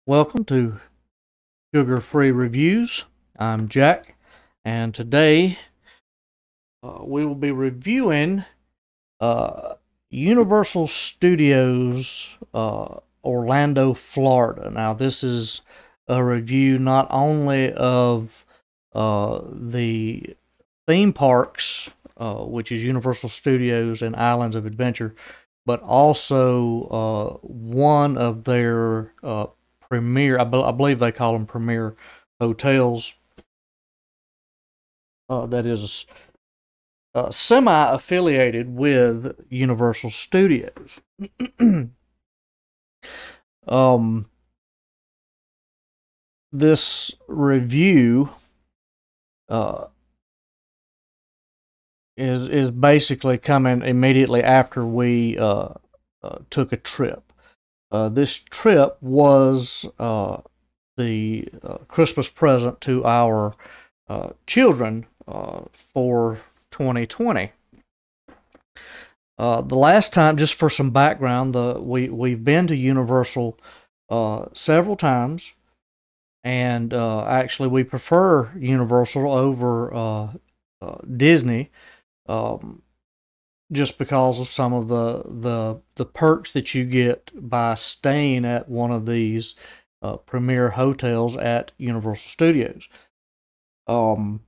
Welcome to Sugar Free Reviews. I'm Jack, and today we will be reviewing uh, Universal Studios Orlando, Florida. Now, this is a review not only of the theme parks, which is Universal Studios and Islands of Adventure, but also one of their premier, I believe they call them premier hotels, that is semi-affiliated with Universal Studios. um, this review is basically coming immediately after we took a trip. This trip was the Christmas present to our children for 2020. The last time, just for some background, we've been to Universal several times, and actually we prefer Universal over Disney, just because of some of the perks that you get by staying at one of these premier hotels at Universal Studios. And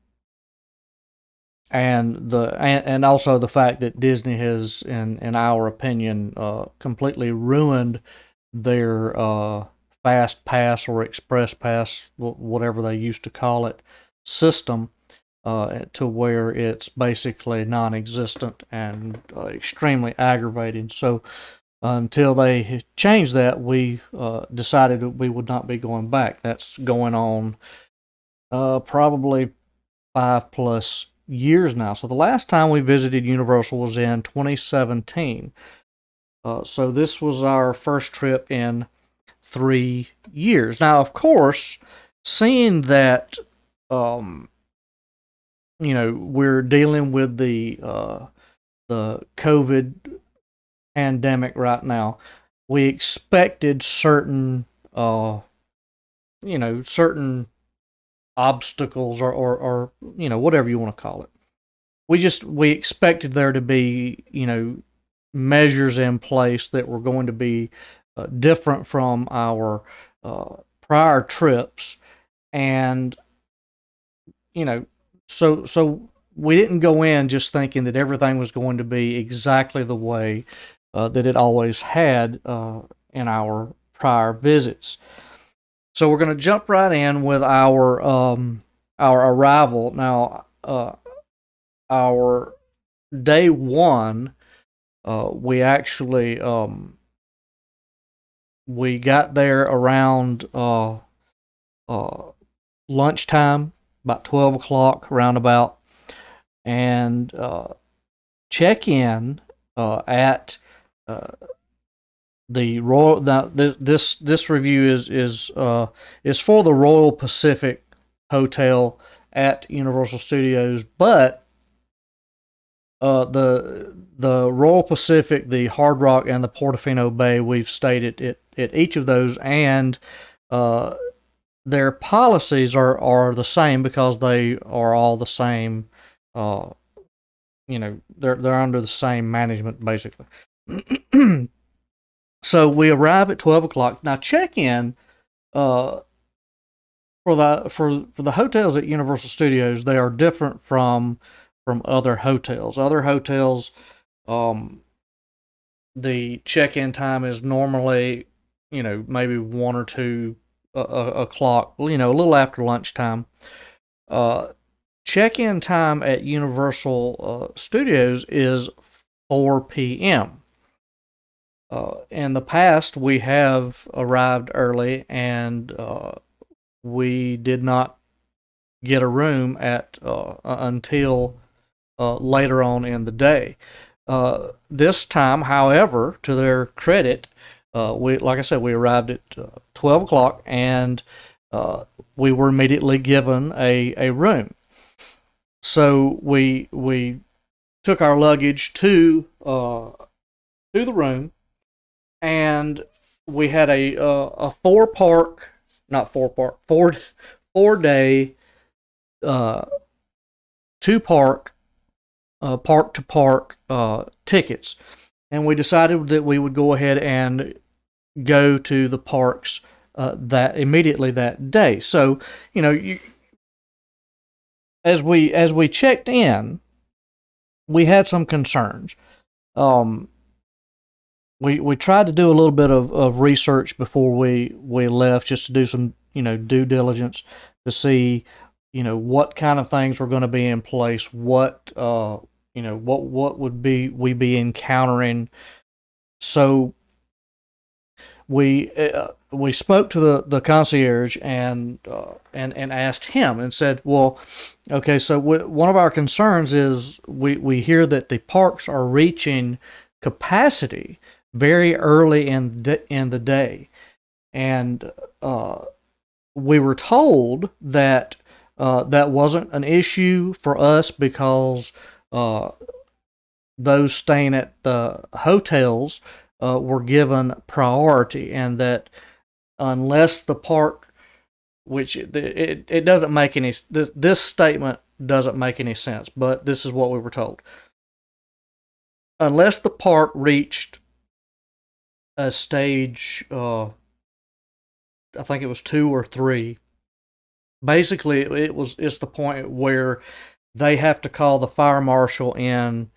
also the fact that Disney has, in our opinion, completely ruined their Fast Pass or Express Pass, whatever they used to call it, system, to where it's basically non-existent and extremely aggravating. So until they changed that, we decided that we would not be going back. That's going on probably 5+ years now. So the last time we visited Universal was in 2017. So this was our first trip in 3 years. Now, of course, seeing that we're dealing with the COVID pandemic right now, we expected certain certain obstacles or whatever you want to call it. We expected there to be measures in place that were going to be different from our prior trips, and so we didn't go in just thinking that everything was going to be exactly the way that it always had in our prior visits. So we're going to jump right in with our arrival. Now, our day one, we actually we got there around lunchtime, about 12 o'clock roundabout, and check in at the Royal. Now this review is for the Royal Pacific Hotel at Universal Studios, but the Royal Pacific, the Hard Rock, and the Portofino Bay, we've stayed at each of those, and their policies are the same because they are all the same. They're under the same management basically. So we arrive at 12 o'clock. Now check-in for the hotels at Universal Studios, they are different from other hotels. Other hotels, the check-in time is normally maybe 1 or 2 o'clock, a little after lunchtime. Check-in time at Universal Studios is 4 p.m. In the past, we have arrived early, and we did not get a room until later on in the day. This time, however, to their credit, like I said, we arrived at 12 o'clock, and we were immediately given a room. So we took our luggage to the room, and we had a 4 day uh, two park to park tickets, and we decided that we would go ahead and go to the parks that immediately that day. So, as we checked in, we had some concerns. Um, we tried to do a little bit of research before we left, just to do some due diligence to see what kind of things were going to be in place, what what would we be encountering. So we spoke to the concierge and asked him and said, well, okay, so one of our concerns is we hear that the parks are reaching capacity very early in the day, and we were told that that wasn't an issue for us because those staying at the hotels were given priority, and that unless the park, which it doesn't make any, this statement doesn't make any sense, but this is what we were told. Unless the park reached a stage, I think it was 2 or 3. Basically, it's the point where they have to call the fire marshal in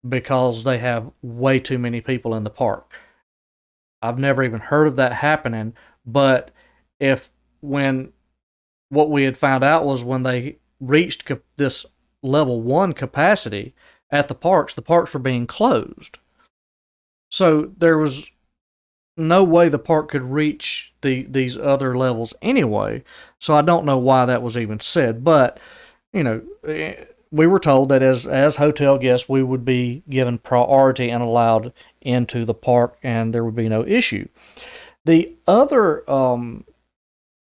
because they have way too many people in the park. I've never even heard of that happening, but when what we had found out was when they reached this level 1 capacity at the parks were being closed. So there was no way the park could reach these other levels anyway. So I don't know why that was even said, but we were told that as hotel guests, we would be given priority and allowed into the park, and there would be no issue. The other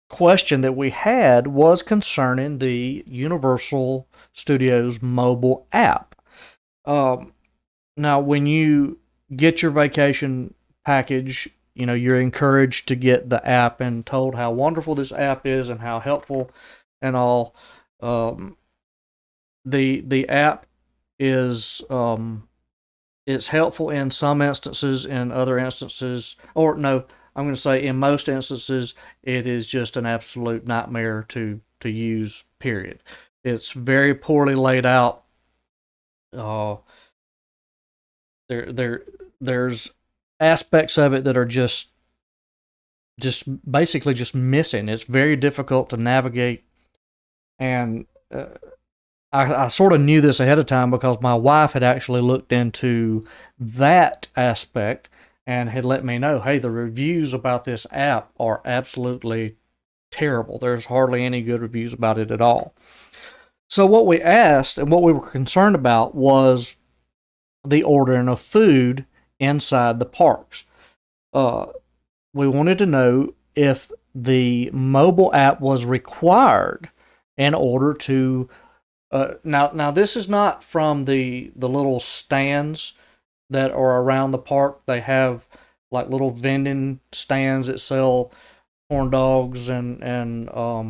question that we had was concerning the Universal Studios mobile app. Now, when you get your vacation package, you're encouraged to get the app and told how wonderful this app is and how helpful and all. The app is it's helpful in some instances, in other instances, or no, I'm going to say in most instances, it is just an absolute nightmare to use, period. It's very poorly laid out. There's aspects of it that are just basically just missing. It's very difficult to navigate, and I sort of knew this ahead of time because my wife had actually looked into that aspect and had let me know, hey, the reviews about this app are absolutely terrible. There's hardly any good reviews about it at all. So what we asked and what we were concerned about was the ordering of food inside the parks. We wanted to know if the mobile app was required in order to now this is not from the little stands that are around the park. They have like little vending stands that sell corn dogs and I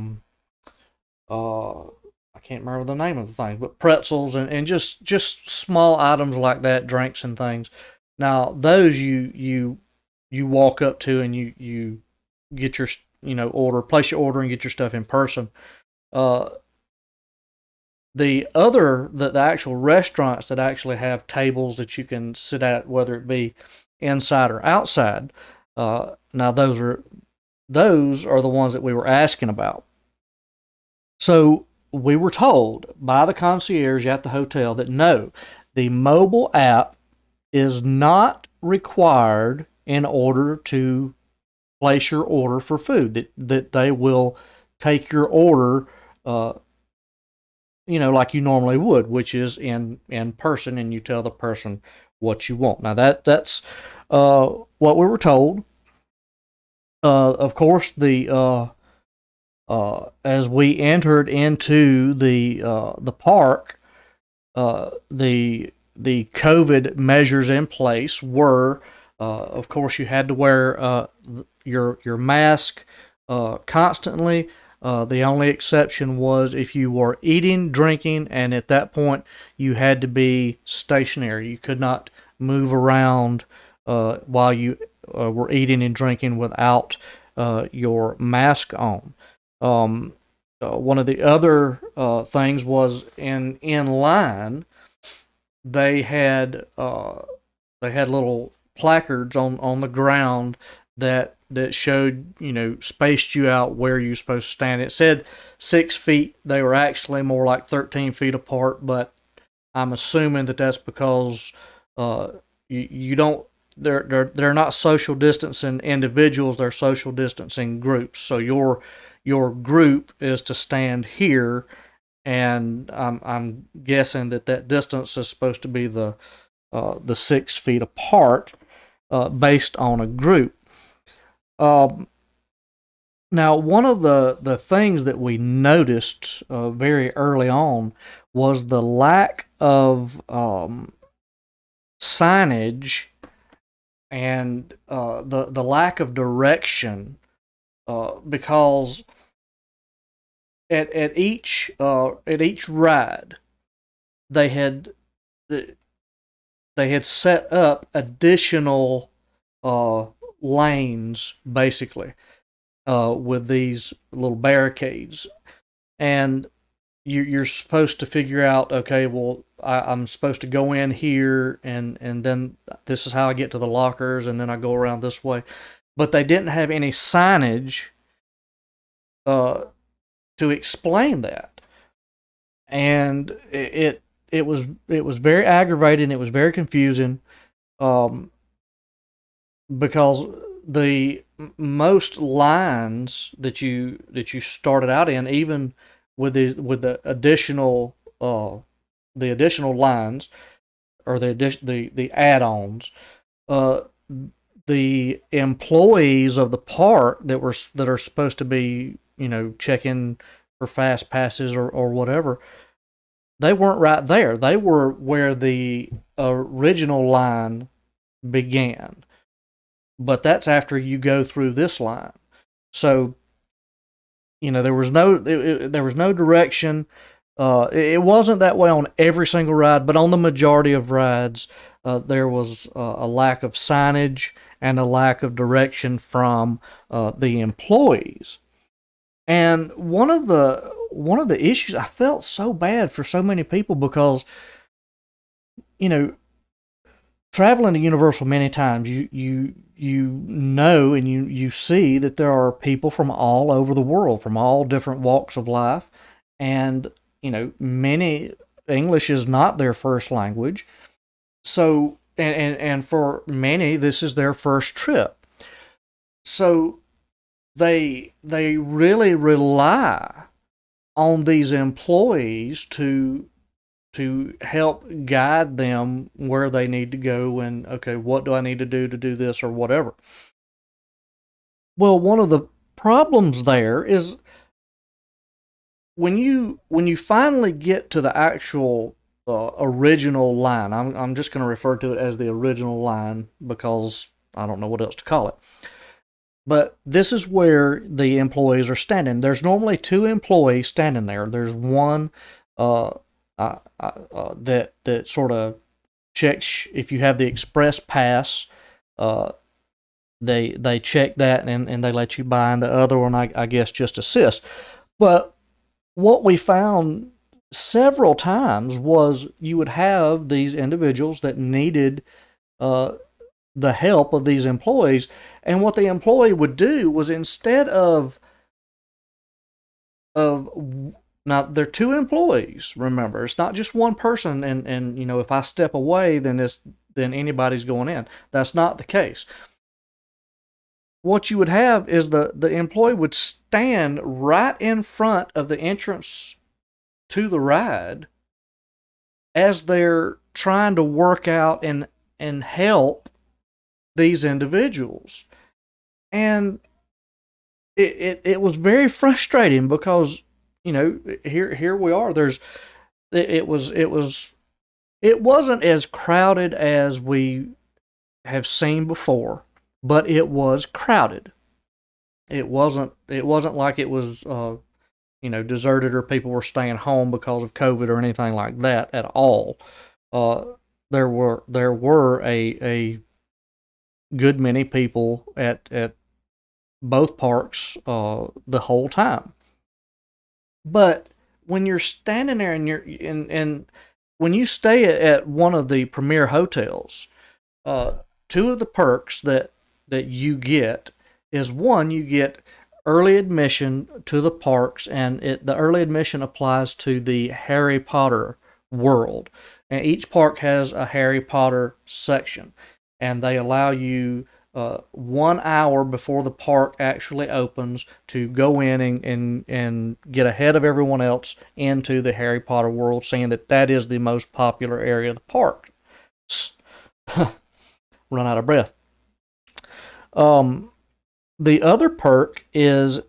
can't remember the name of the thing, but pretzels and just small items like that, drinks and things. Now those you walk up to and you get your place your order and get your stuff in person. The actual restaurants that actually have tables that you can sit at, whether it be inside or outside, now those are the ones that we were asking about. So we were told by the concierge at the hotel that no, the mobile app is not required in order to place your order for food. That they will take your order like you normally would, which is in person, and you tell the person what you want. Now that's what we were told. Of course, as we entered into the park, the COVID measures in place were Of course, you had to wear your mask constantly. The only exception was if you were eating, drinking, and at that point you had to be stationary. You could not move around while you were eating and drinking without your mask on. One of the other things was in line. They had little placards on the ground that showed, spaced you out where you're supposed to stand. It said 6 feet. They were actually more like 13 feet apart, but I'm assuming that that's because you don't. They're not social distancing individuals. They're social distancing groups. So your group is to stand here, and I'm guessing that distance is supposed to be the 6 feet apart, based on a group. Now, one of the things that we noticed very early on was the lack of signage and the lack of direction, because at each ride they had set up additional lanes, basically, with these little barricades, and you're supposed to figure out, okay, well, I'm supposed to go in here, and then this is how I get to the lockers, and then I go around this way. But they didn't have any signage to explain that, and it was very aggravating. It was very confusing, because the most lines that you started out in, even with the additional lines, or the add-ons, the employees of the park that are supposed to be, checking for fast passes or whatever, they weren't right there. They were where the original line began, but that's after you go through this line. So, there was no direction. It wasn't that way on every single ride, but on the majority of rides, there was a lack of signage and a lack of direction from the employees. And one of the issues, I felt so bad for so many people, because, traveling to Universal many times, you know, and you see that there are people from all over the world, from all different walks of life, and many, English is not their first language, so and for many this is their first trip, so they really rely on these employees to help guide them where they need to go, and, okay, what do I need to do this or whatever. Well, one of the problems there is when you finally get to the actual original line. I'm just going to refer to it as the original line because I don't know what else to call it. But this is where the employees are standing. There's normally 2 employees standing there. There's one that sort of checks if you have the express pass. They check that, and they let you by, and the other one, I guess, just assists. But what we found several times was you would have these individuals that needed the help of these employees, and what the employee would do was, instead of now, they're 2 employees, remember, it's not just one person, and if I step away, then anybody's going in. That's not the case. What you would have is the employee would stand right in front of the entrance to the ride as they're trying to work out and help these individuals. And it was very frustrating because, here we are. It wasn't as crowded as we have seen before, but it was crowded. It wasn't like it was deserted or people were staying home because of COVID or anything like that at all. Uh, there were a good many people at both parks the whole time. But when you're standing there and when you stay at one of the premier hotels, two of the perks that you get is, one, you get early admission to the parks, and the early admission applies to the Harry Potter world. And each park has a Harry Potter section, and they allow you 1 hour before the park actually opens to go in and get ahead of everyone else into the Harry Potter world, saying that is the most popular area of the park. Run out of breath. The other perk is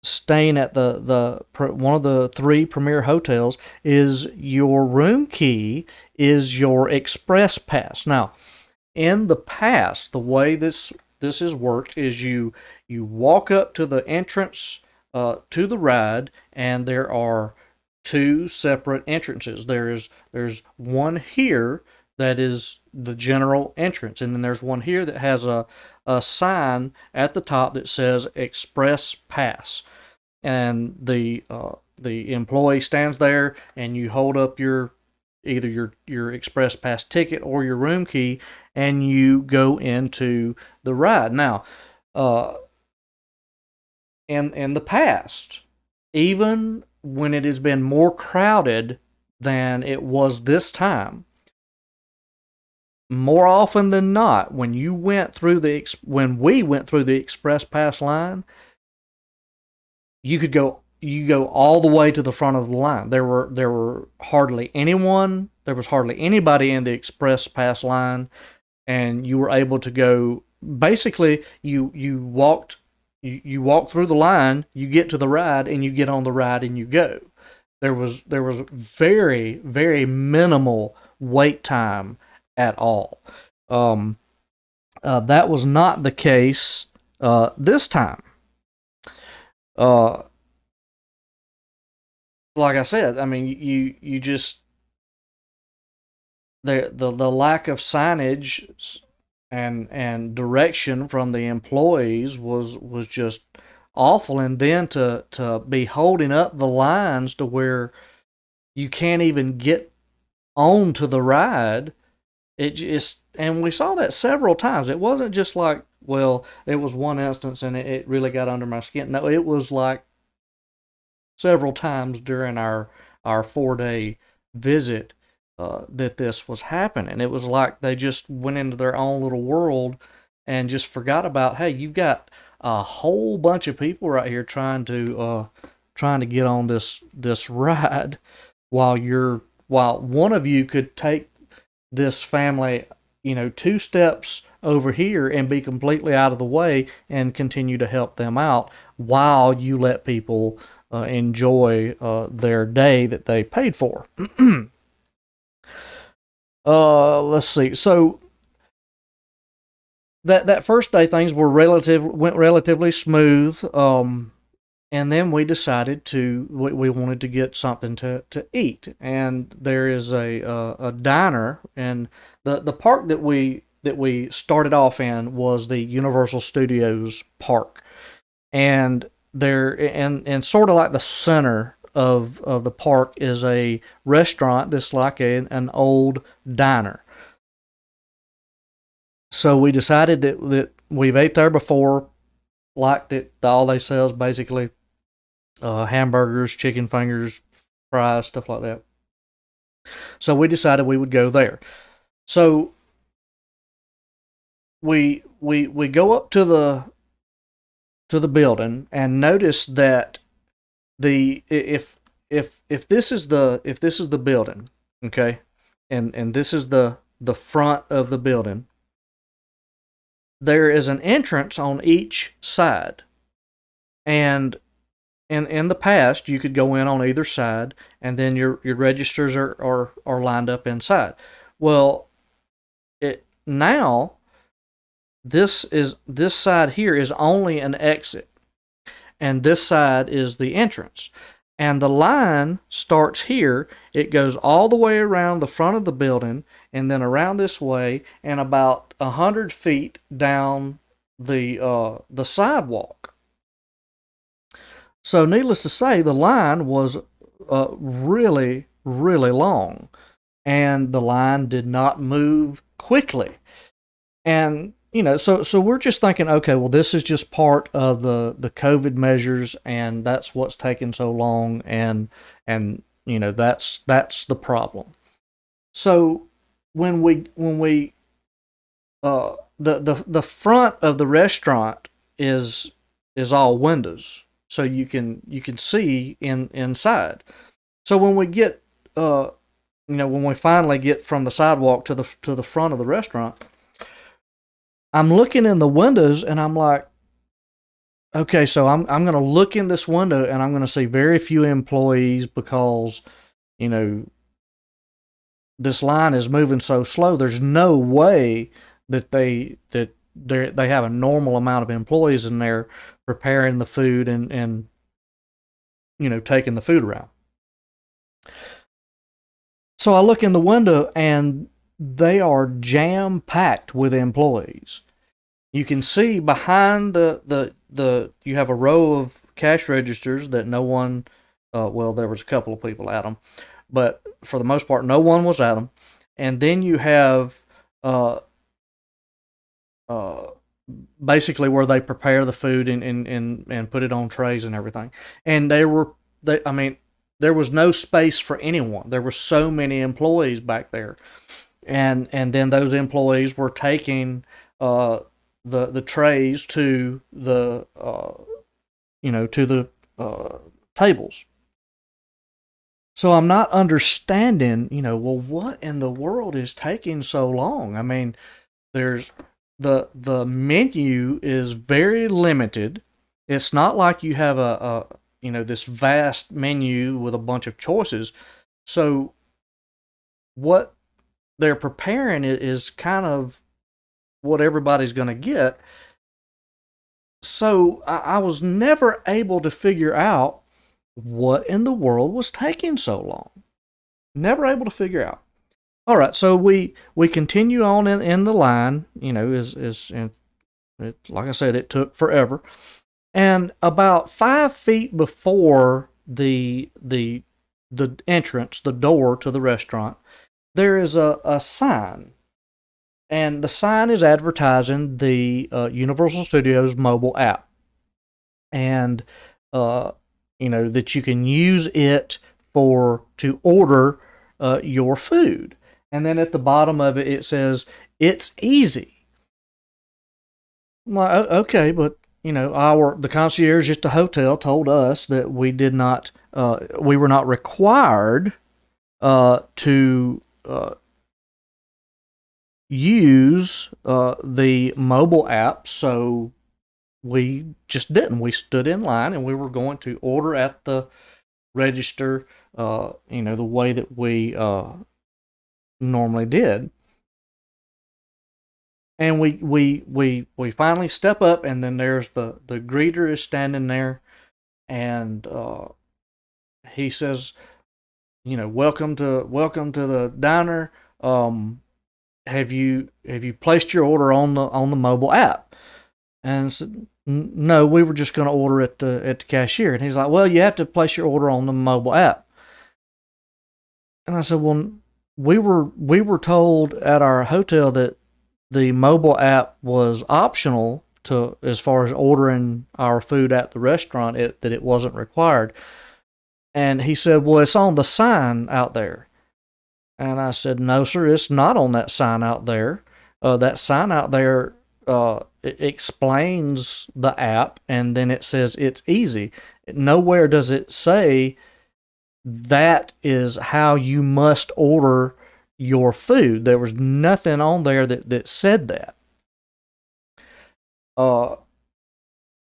staying at the one of the 3 premier hotels. Is your room key is your express pass. Now, in the past, the way this has worked is you walk up to the entrance to the ride, and there are 2 separate entrances. There's one here that is the general entrance, and then there's one here that has a sign at the top that says Express Pass, and the employee stands there, and you hold up either your Express Pass ticket or your room key, and you go into the ride. Now, in the past, even when it has been more crowded than it was this time, more often than not, when we went through the Express Pass line, you go all the way to the front of the line. There was hardly anybody in the Express Pass line, and you were able to go. Basically, you walk through the line, you get to the ride, and you get on the ride and you go. There was very, very minimal wait time at all. That was not the case this time. Like I said, I mean, you just the lack of signage and direction from the employees was just awful, and then to be holding up the lines to where you can't even get onto the ride. And we saw that several times. It wasn't just like, well, it was one instance and it really got under my skin. No, it was like several times during our 4-day visit that this was happening. It was like they just went into their own little world and just forgot about, hey, you've got a whole bunch of people right here trying to get on this ride, while one of you could take this family, 2 steps over here and be completely out of the way and continue to help them out while you let people enjoy their day that they paid for. Let's see. So that first day, things went relatively smooth. And then we decided we wanted to get something to eat, and there is a diner, and the park that we started off in was the Universal Studios park, and there and sort of like the center of the park is a restaurant that's like an old diner. So we decided that we've ate there before, liked it. All they sell is basically hamburgers, chicken fingers, fries, stuff like that. So we decided we would go there. So we go up to the building and notice that if this is the building, okay, and this is the front of the building, there is an entrance on each side, and in the past, you could go in on either side, and then your registers are lined up inside. Well, now this side here is only an exit, and this side is the entrance. And the line starts here. It goes all the way around the front of the building, and then around this way, and about 100 feet down the sidewalk. So, needless to say, the line was really, really long, and the line did not move quickly. And so we're just thinking, okay, well, this is just part of the COVID measures, and that's what's taking so long, and that's the problem. So when we the front of the restaurant is all windows, so you can see inside. So when we get when we finally get from the sidewalk to the front of the restaurant, I'm looking in the windows and I'm like, okay, so I'm going to look in this window and I'm going to see very few employees because, this line is moving so slow. There's no way that they have a normal amount of employees in there preparing the food and taking the food around. So I look in the window and they are jam-packed with employees. You can see behind you have a row of cash registers that no one, there was a couple of people at them, but for the most part, no one was at them. And then you have basically where they prepare the food and put it on trays and everything. And there was no space for anyone. There were so many employees back there. And then those employees were taking the trays to the tables. So I'm not understanding, well, what in the world is taking so long? I mean, there's the menu is very limited. It's not like you have a this vast menu with a bunch of choices. So what they're preparing is kind of what everybody's going to get. So I was never able to figure out what in the world was taking so long. Never able to figure out. All right, so we continue on in the line. Like I said, it took forever. And about 5 feet before the entrance, the door to the restaurant, there is a sign, and the sign is advertising the Universal Studios mobile app, and that you can use it to order your food. And then at the bottom of it, it says it's easy. I'm like, okay, but the concierge at the hotel told us that we were not required to use the mobile app, so we just didn't. We stood in line and we were going to order at the register, the way that we normally did. And we finally step up, and then there's the greeter is standing there, and he says, welcome to the diner. Have you placed your order on the mobile app? And I said, no, we were just going to order at the cashier. And he's like, well, you have to place your order on the mobile app. And I said, well, we were told at our hotel that the mobile app was optional to as far as ordering our food at the restaurant, that it wasn't required. And he said, well, it's on the sign out there. And I said, no, sir, it's not on that sign out there. That sign out there it explains the app, and then it says it's easy. Nowhere does it say that is how you must order your food. There was nothing on there that said that.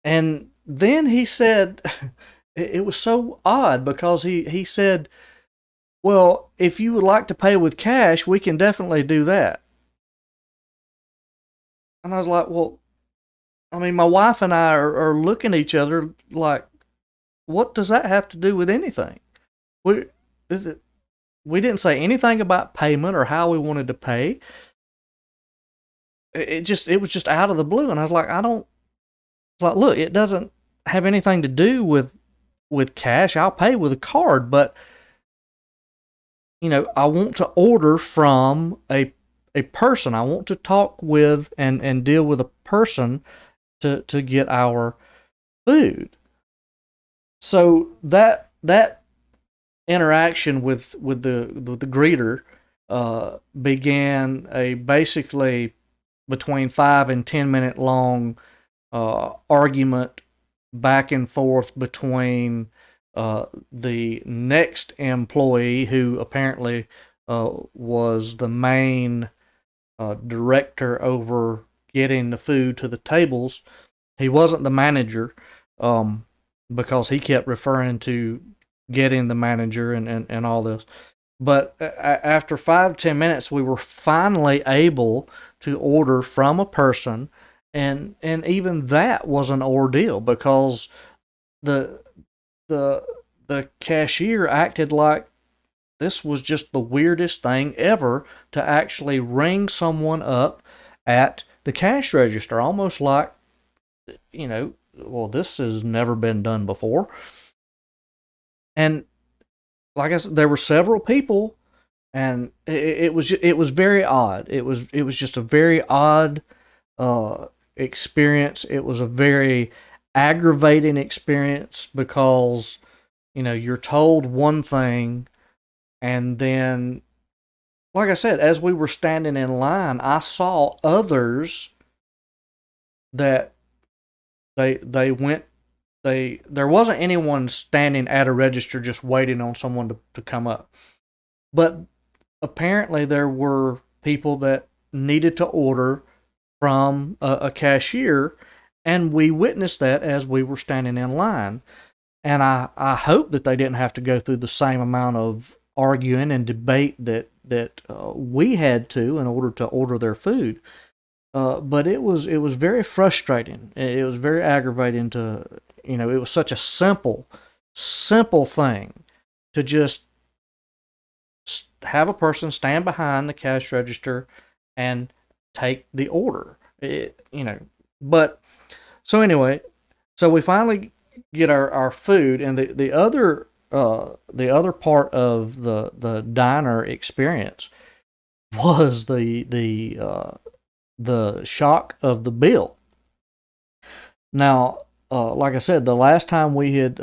And then he said, it was so odd because he said, well, if you would like to pay with cash, we can definitely do that. And I was like, well, I mean, my wife and I are looking at each other like, what does that have to do with anything? We we didn't say anything about payment or how we wanted to pay. It was just out of the blue, and I was like, I don't. It's like, look, it doesn't have anything to do with cash. I'll pay with a card, but I want to order from a person. I want to talk with and deal with a person to get our food. So that interaction with the greeter began a basically between 5 and 10 minute long argument back and forth between the next employee, who apparently was the main director over getting the food to the tables. He wasn't the manager, because he kept referring to getting the manager and all this. But after 5 to 10 minutes, we were finally able to order from a person, and even that was an ordeal, because the the cashier acted like this was just the weirdest thing ever, to actually ring someone up at the cash register, almost like, well, this has never been done before. And like I said, there were several people, and it was very odd. It was just a very odd experience. It was a very aggravating experience, because you're told one thing, and then, like I said, as we were standing in line, I saw others that they went. There wasn't anyone standing at a register just waiting on someone to come up. But apparently there were people that needed to order from a cashier, and we witnessed that as we were standing in line. And I hope that they didn't have to go through the same amount of arguing and debate that we had to in order to order their food. But it was very frustrating. It was very aggravating to, it was such a simple thing to just have a person stand behind the cash register and take the order. But so anyway, so we finally get our food, and the other part of the diner experience was the shock of the bill. Now, like I said, the last time we had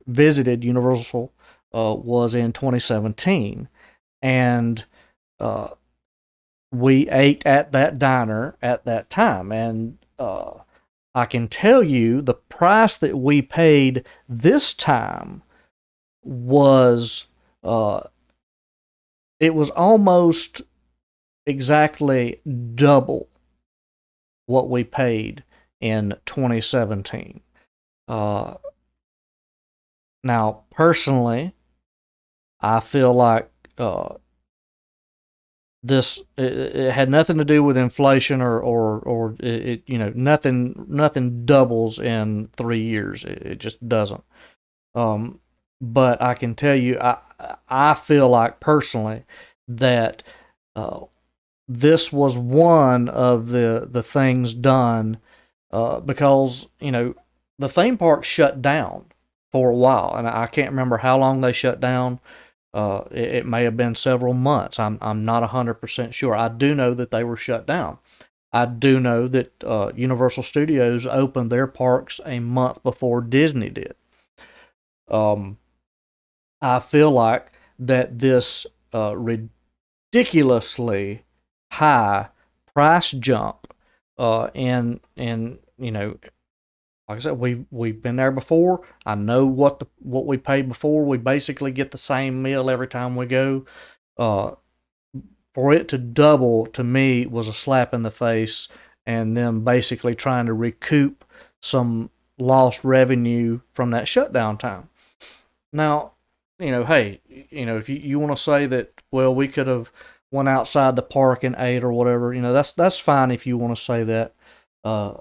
visited Universal was in 2017, and we ate at that diner at that time, and I can tell you the price that we paid this time was it was almost exactly double what we paid in 2017. Now, personally, I feel like it had nothing to do with inflation, or it nothing doubles in 3 years. It just doesn't. But I can tell you, I feel like personally that this was one of the things done, because the theme park shut down for a while, and I can't remember how long they shut down. It may have been several months. I'm not 100% sure. I do know that they were shut down. I do know that Universal Studios opened their parks a month before Disney did. I feel like that this ridiculously high price jump, and like I said, we've been there before. I know what we paid before. We basically get the same meal every time we go. For it to double, to me, was a slap in the face, and them basically trying to recoup some lost revenue from that shutdown time. Now, hey, if you want to say that, well, we could have went outside the park and ate or whatever, that's fine if you want to say that. Uh,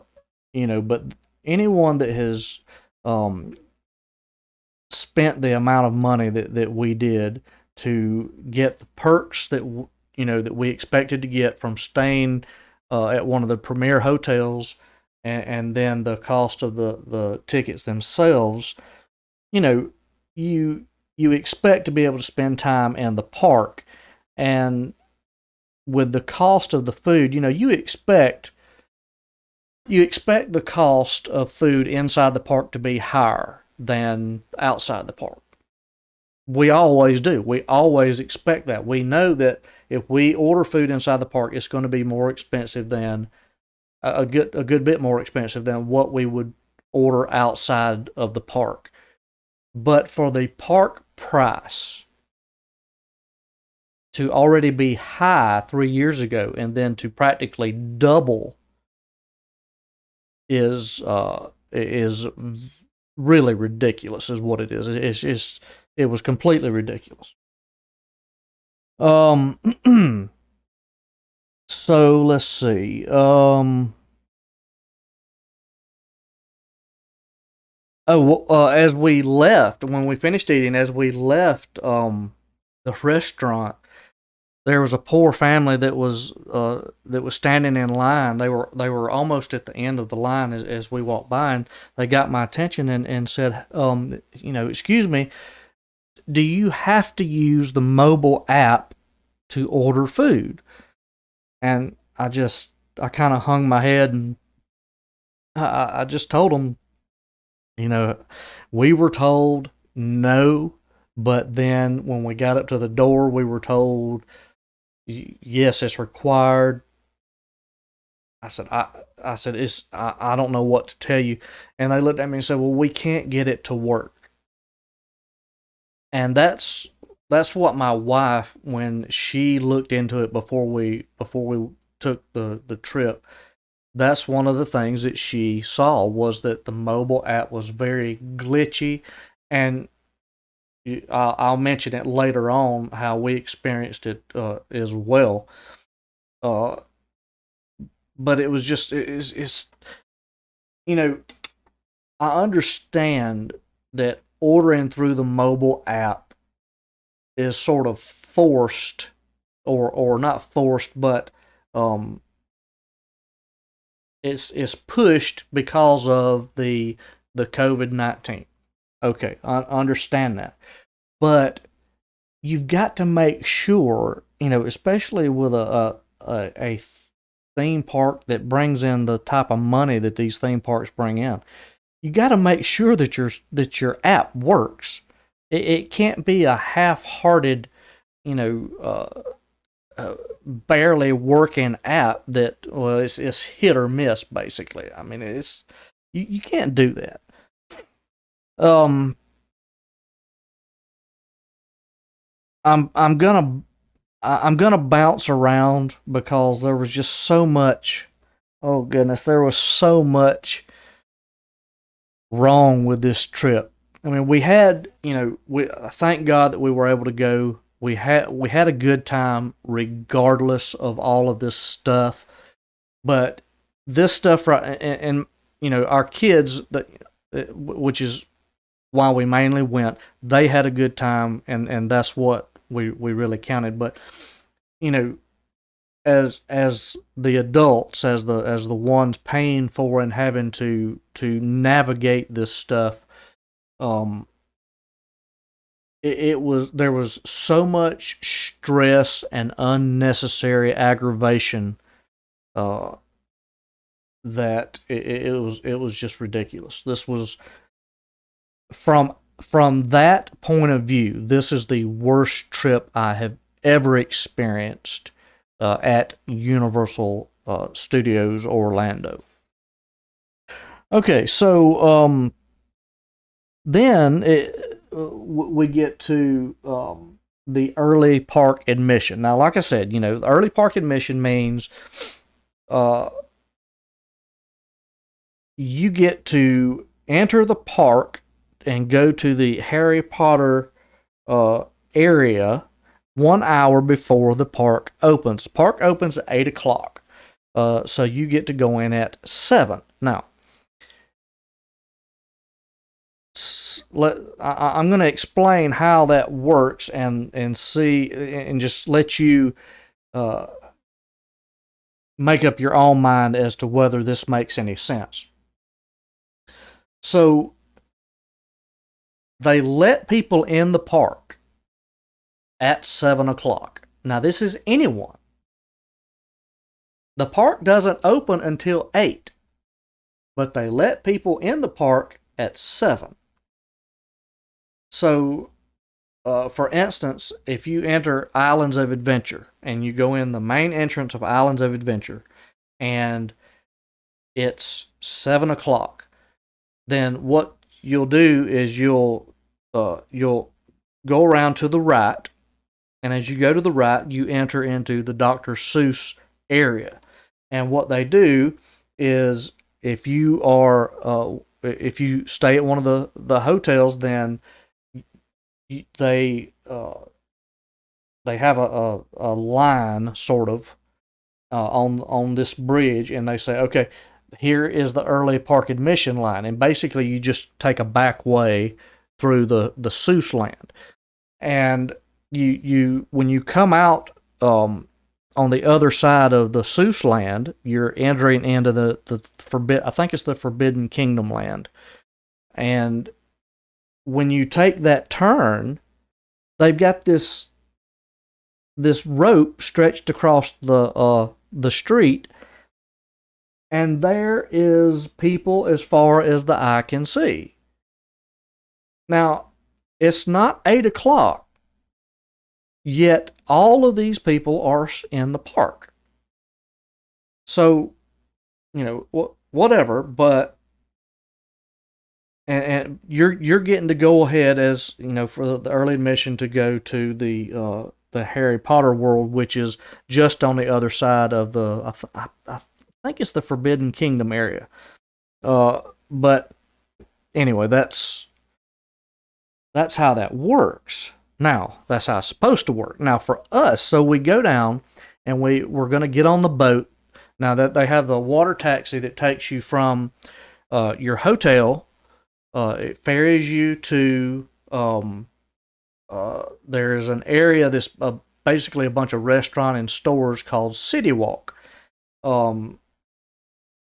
but anyone that has um, spent the amount of money that we did to get the perks that that we expected to get from staying at one of the premier hotels, and then the cost of the tickets themselves, you know, you you expect to be able to spend time in the park, and with the cost of the food, you expect the cost of food inside the park to be higher than outside the park. We always do. We always expect that. We know that if we order food inside the park, it's going to be more expensive than a good bit more expensive than what we would order outside of the park. But for the park price to already be high 3 years ago and then to practically double is really ridiculous, is what it is. It was completely ridiculous. So let's see. As we left, when we finished eating, as we left the restaurant, there was a poor family that was standing in line. They were almost at the end of the line as we walked by, and they got my attention and said, excuse me, do you have to use the mobile app to order food? And I kind of hung my head, and I just told them, we were told no, but then when we got up to the door, we were told, yes, it's required. I said, I don't know what to tell you. And they looked at me and said, well, we can't get it to work. And that's what my wife, when she looked into it before we took the trip, that's one of the things that she saw, was that the mobile app was very glitchy. And I'll mention it later on how we experienced it as well. But it was just, it's I understand that ordering through the mobile app is sort of forced, or not forced, but it's pushed because of the COVID-19. Okay, I understand that. But you've got to make sure, especially with a theme park that brings in the type of money that these theme parks bring in, you got to make sure that your app works. It can't be a half-hearted, barely working app that, well, it's hit or miss, basically. I mean, you can't do that. I'm gonna bounce around because there was just so much. Oh goodness, there was so much wrong with this trip. I mean, we had, thank God that we were able to go. We had a good time regardless of all of this stuff. But this stuff, right, and our kids, which is why we mainly went, they had a good time, and that's what we really counted. But as the adults, as the ones paying for and having to navigate this stuff, there was so much stress and unnecessary aggravation that it was just ridiculous. This was, from that point of view, this is the worst trip I have ever experienced at Universal Studios Orlando. Okay, so then we get to the early park admission. Now, like I said, the early park admission means you get to enter the park and go to the Harry Potter area 1 hour before the park opens. The park opens at 8 o'clock. So you get to go in at 7. Now, I'm going to explain how that works and see and just let you make up your own mind as to whether this makes any sense. So they let people in the park at 7 o'clock. Now, this is anyone. The park doesn't open until 8, but they let people in the park at 7. So, for instance, if you enter Islands of Adventure and you go in the main entrance of Islands of Adventure and it's 7 o'clock, then what you'll do is you'll go around to the right, and as you go to the right, you enter into the Dr. Seuss area. And what they do is if you stay at one of the hotels, then they have a line sort of on this bridge, and they say, okay, here is the early park admission line, and basically you just take a back way through the Seuss land, and you when you come out on the other side of the Seuss land, you're entering into the I think it's the Forbidden Kingdom land, and when you take that turn, they've got this rope stretched across the street, and there is people as far as the eye can see. Now, it's not 8 o'clock, yet all of these people are in the park. So, whatever, but and you're getting to go ahead, as for the early admission, to go to the Harry Potter world, which is just on the other side of I think it's the Forbidden Kingdom area. But anyway, that's how that works. Now, that's how it's supposed to work. Now, for us, so we go down and we're going to get on the boat. Now that they have the water taxi that takes you from your hotel. It ferries you to there's an area that's basically a bunch of restaurant and stores called CityWalk,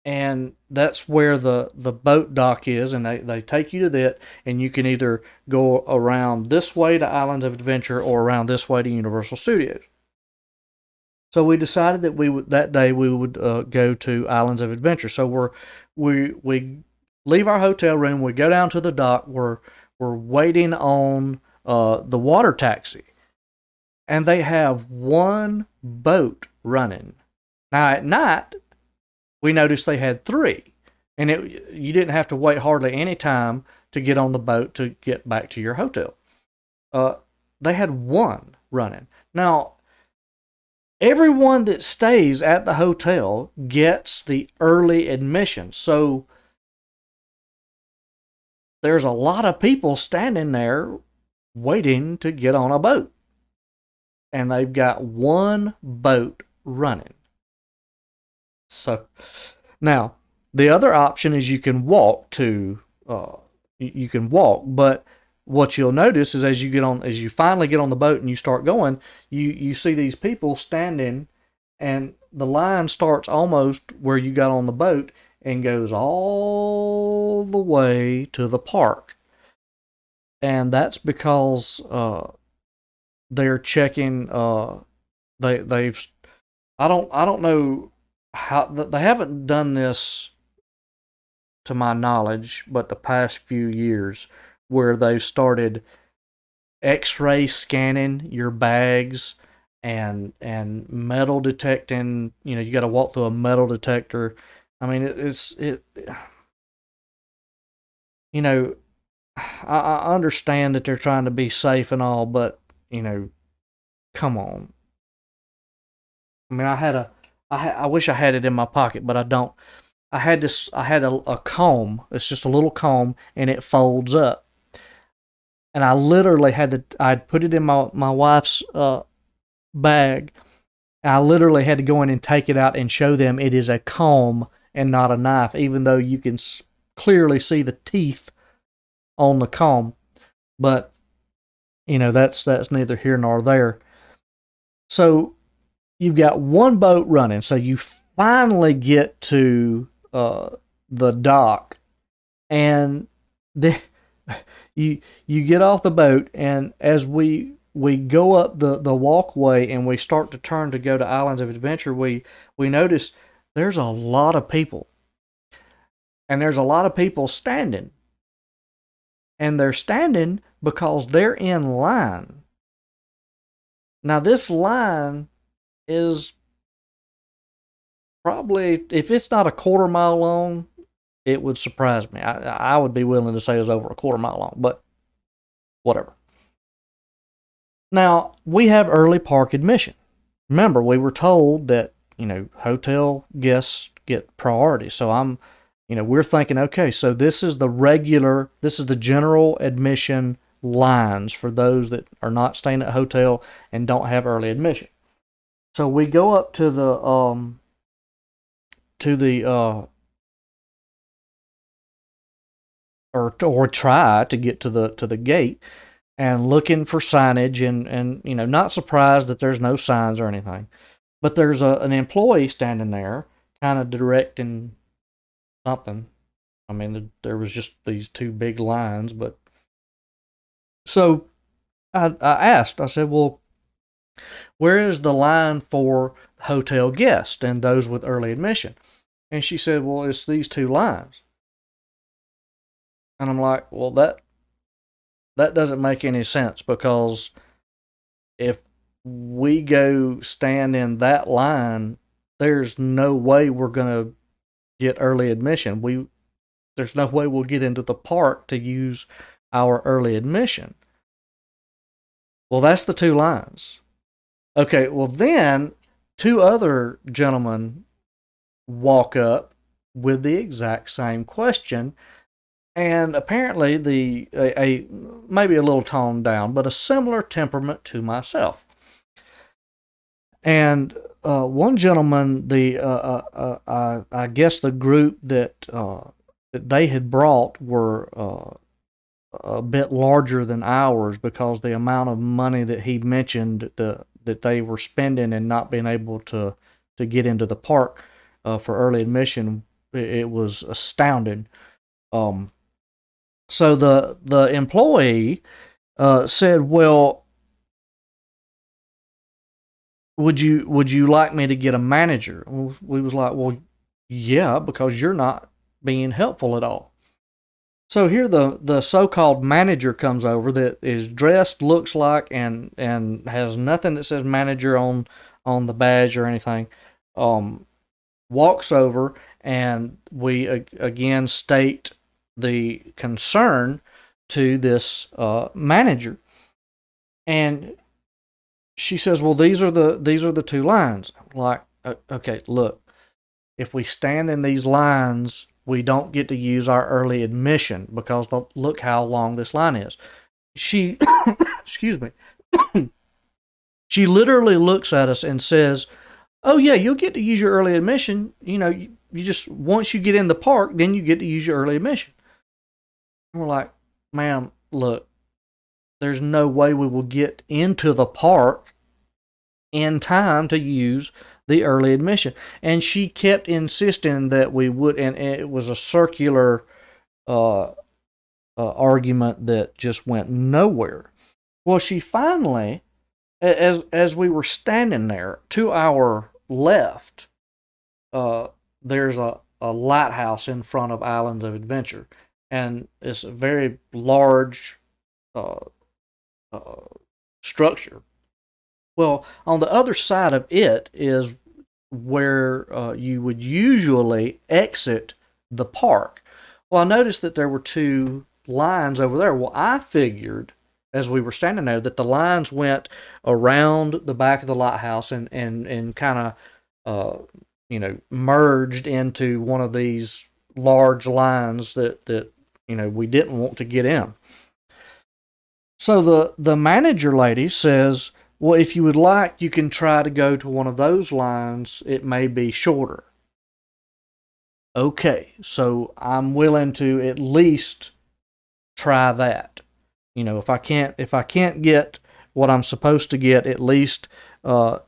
and that's where the boat dock is, and they take you to that, and you can either go around this way to Islands of Adventure or around this way to Universal Studios. So we decided that that day we would go to Islands of Adventure. So we leave our hotel room, we go down to the dock, we're waiting on the water taxi, and they have one boat running. Now at night, we noticed they had 3, and you didn't have to wait hardly any time to get on the boat to get back to your hotel. They had 1 running. Now, everyone that stays at the hotel gets the early admission, so there's a lot of people standing there waiting to get on a boat. And they've got 1 boat running. So, now, the other option is you can walk, but what you'll notice is as you finally get on the boat and you start going, you see these people standing, and the line starts almost where you got on the boat and goes all the way to the park. And that's because they're checking they've I don't know how they haven't done this to my knowledge, but the past few years, where they've started X-ray scanning your bags and metal detecting. You got to walk through a metal detector. I mean, I understand that they're trying to be safe and all, but come on. I mean, I wish I had it in my pocket, but I don't. I had a comb. It's just a little comb, and it folds up. And I literally I'd put it in my wife's bag, I literally had to go in and take it out and show them it is a comb and not a knife, even though you can clearly see the teeth on the comb. But that's neither here nor there. So you've got one boat running. So you finally get to the dock, and you get off the boat, and as we go up the walkway and we start to turn to go to Islands of Adventure, we notice there's a lot of people. And there's a lot of people standing. And they're standing because they're in line. Now, this line is probably, if it's not a quarter-mile long, it would surprise me. I would be willing to say it's over a quarter-mile long, but whatever. Now, we have early park admission. Remember, we were told that, hotel guests get priority. So we're thinking, okay, so this is the general admission lines for those that are not staying at a hotel and don't have early admission. So we go up to the or try to get to the gate, and looking for signage, and not surprised that there's no signs or anything. But there's an employee standing there kind of directing something. I mean, there was just these two big lines, but so I asked, I said, well, where is the line for hotel guests and those with early admission? And she said, well, it's these two lines. And I'm like, well, that doesn't make any sense, because if we go stand in that line, there's no way we're going to get early admission. There's no way we'll get into the park to use our early admission. Well, that's the two lines. Okay, well then two other gentlemen walk up with the exact same question, and apparently maybe a little toned down, but a similar temperament to myself. And one gentleman, I guess the group that they had brought were a bit larger than ours, because the amount of money that he mentioned that they were spending and not being able to get into the park for early admission, it was astounding. So the employee said, well, would you like me to get a manager? We was like, well, yeah, because you're not being helpful at all. So here the so-called manager comes over, that is dressed, looks like, and has nothing that says manager on the badge or anything. Walks over, and we again state the concern to this manager, and she says, well, these are the two lines. I'm like, okay, look, if we stand in these lines, we don't get to use our early admission, because look how long this line is. She, excuse me, she literally looks at us and says, oh yeah, you'll get to use your early admission. You just, once you get in the park, then you get to use your early admission. And we're like, ma'am, look, there's no way we will get into the park in time to use the early admission. And she kept insisting that we would, and it was a circular argument that just went nowhere. Well, she finally, as we were standing there, to our left, there's a lighthouse in front of Islands of Adventure, and it's a very large structure. Well, on the other side of it is where you would usually exit the park. Well, I noticed that there were two lines over there. Well, I figured, as we were standing there, that the lines went around the back of the lighthouse and kind of merged into one of these large lines that we didn't want to get in. So the manager lady says, Well, if you would like, you can try to go to one of those lines. It may be shorter. Okay, so I'm willing to at least try that. You know, if I can't get what I'm supposed to get, at least at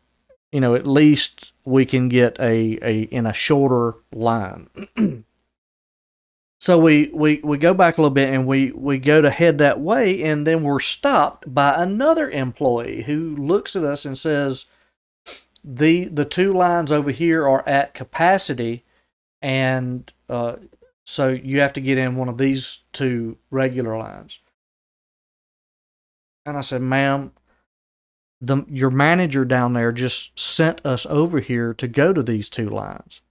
least we can get a in a shorter line. So we go back a little bit and we go to head that way, and then we're stopped by another employee who looks at us and says, the two lines over here are at capacity, and so you have to get in one of these two regular lines. And I said, ma'am, your manager down there just sent us over here to go to these two lines.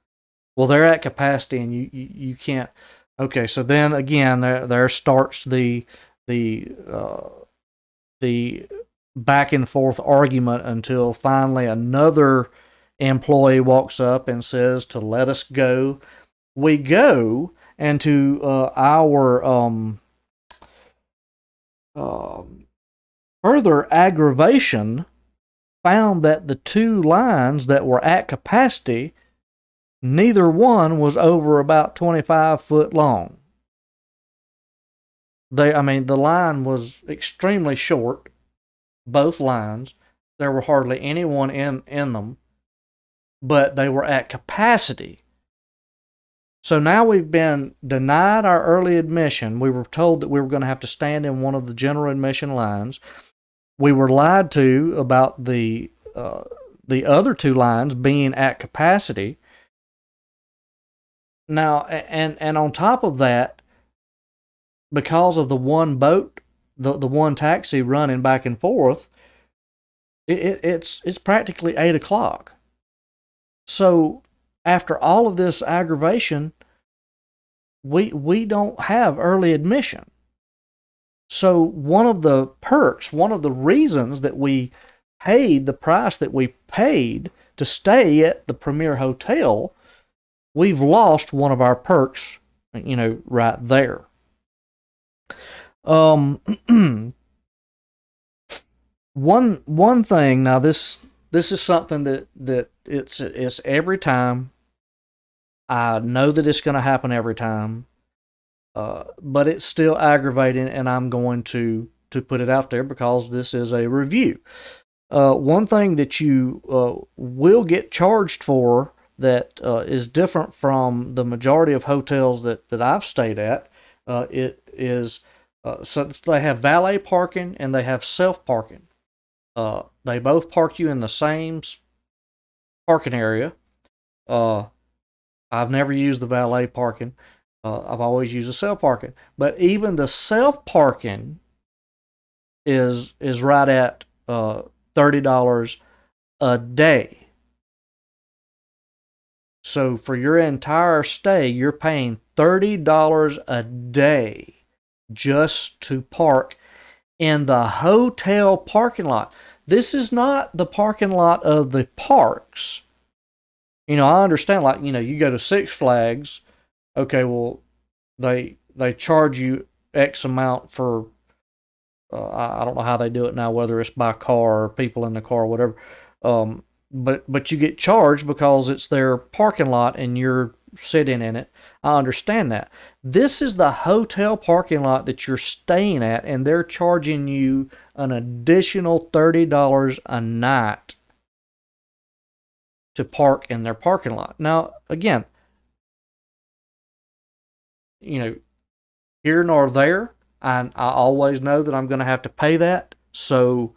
Well, they're at capacity, and you can't. Okay, so then again, there starts the back and forth argument until finally another employee walks up and says to let us go. We go, and to our further aggravation, found that the two lines that were at capacity, neither one was over about 25 foot long. The line was extremely short, both lines. There were hardly anyone in them, but they were at capacity. So now we've been denied our early admission. We were told that we were going to have to stand in one of the general admission lines. We were lied to about the other two lines being at capacity. Now, and on top of that, because of the one boat, the one taxi running back and forth, it's practically 8 o'clock. So after all of this aggravation, we don't have early admission. So one of the perks, one of the reasons that we paid the price that we paid to stay at the Premier Hotel, we've lost one of our perks, right there. One thing, now this is something that it's every time. I know that it's going to happen every time, but it's still aggravating, and I'm going to put it out there because this is a review. One thing that you will get charged for that is different from the majority of hotels that I've stayed at, it is so they have valet parking and they have self-parking. They both park you in the same parking area. I've never used the valet parking. I've always used the self-parking. But even the self-parking is right at $30 a day. So for your entire stay, you're paying $30 a day just to park in the hotel parking lot. This is not the parking lot of the parks. I understand, you go to Six Flags. Okay, well, they charge you X amount for, I don't know how they do it now, whether it's by car or people in the car or whatever. But you get charged because it's their parking lot and you're sitting in it. I understand that. This is the hotel parking lot that you're staying at, and they're charging you an additional $30 a night to park in their parking lot. Now, again, here nor there, I always know that I'm going to have to pay that. So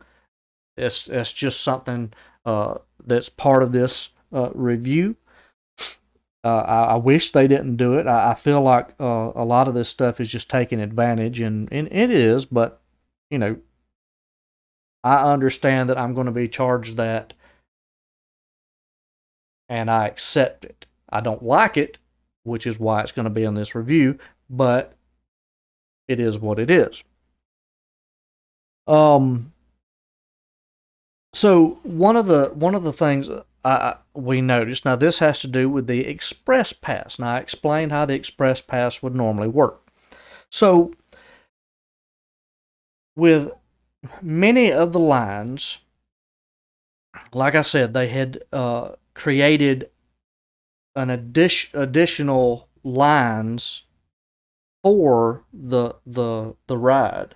it's just something that's part of this review. I wish they didn't do it. I feel like a lot of this stuff is just taking advantage, and it is, but, I understand that I'm going to be charged that, and I accept it. I don't like it, which is why it's going to be in this review, but it is what it is. So one of the things we noticed, now this has to do with the Express Pass. Now I explained how the Express Pass would normally work. So with many of the lines, like I said, they had created an additional lines for the ride.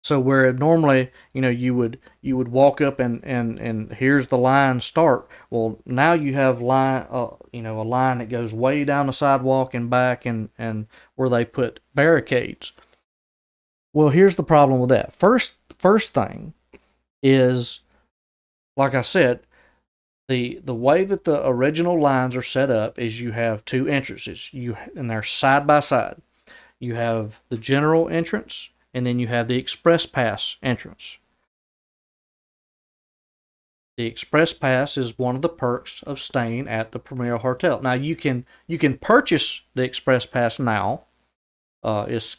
So where normally, you would walk up and here's the line start. Well, now you have a line that goes way down the sidewalk and back, and where they put barricades. Well, here's the problem with that. First thing is, like I said, the way that the original lines are set up is you have two entrances. And they're side by side. You have the general entrance, and then you have the express pass entrance. The express pass is one of the perks of staying at the Premier Hotel. Now you can purchase the express pass now. It's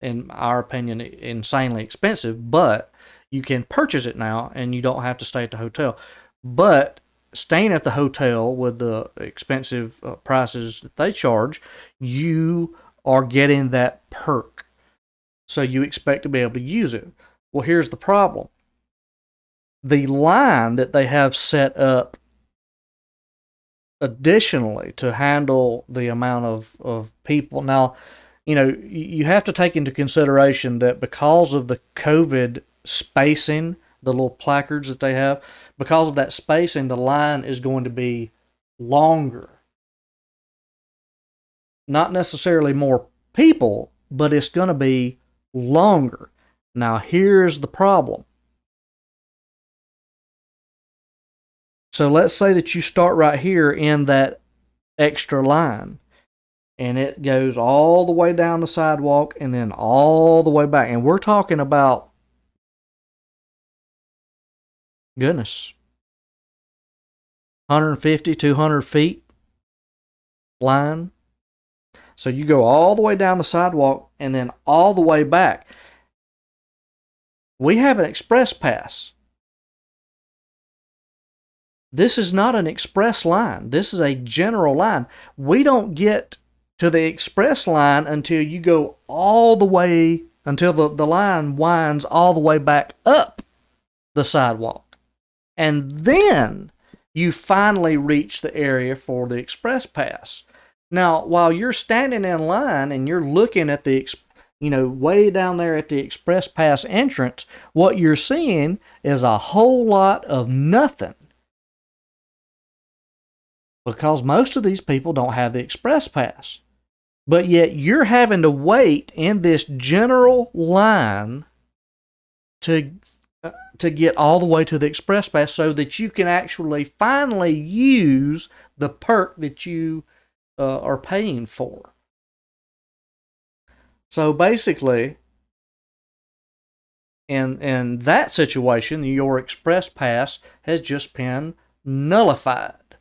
in our opinion insanely expensive, but you can purchase it now and you don't have to stay at the hotel. But staying at the hotel with the expensive prices that they charge, you are getting that perk. So you expect to be able to use it. Well, here's the problem. The line that they have set up additionally to handle the amount of people. Now, you have to take into consideration that because of the COVID spacing, the little placards that they have, because of that spacing, the line is going to be longer. Not necessarily more people, but it's going to be longer. Now, here's the problem. So let's say that you start right here in that extra line, and it goes all the way down the sidewalk and then all the way back. And we're talking about, goodness, 150, 200 feet line. So you go all the way down the sidewalk and then all the way back. We have an express pass. This is not an express line. This is a general line. We don't get to the express line until you go all the way, until the line winds all the way back up the sidewalk. And then you finally reach the area for the express pass. Now, while you're standing in line and you're looking at the, way down there at the express pass entrance, what you're seeing is a whole lot of nothing. Because most of these people don't have the express pass. But yet you're having to wait in this general line to get all the way to the express pass so that you can actually finally use the perk that you are paying for. So basically, in that situation, your express pass has just been nullified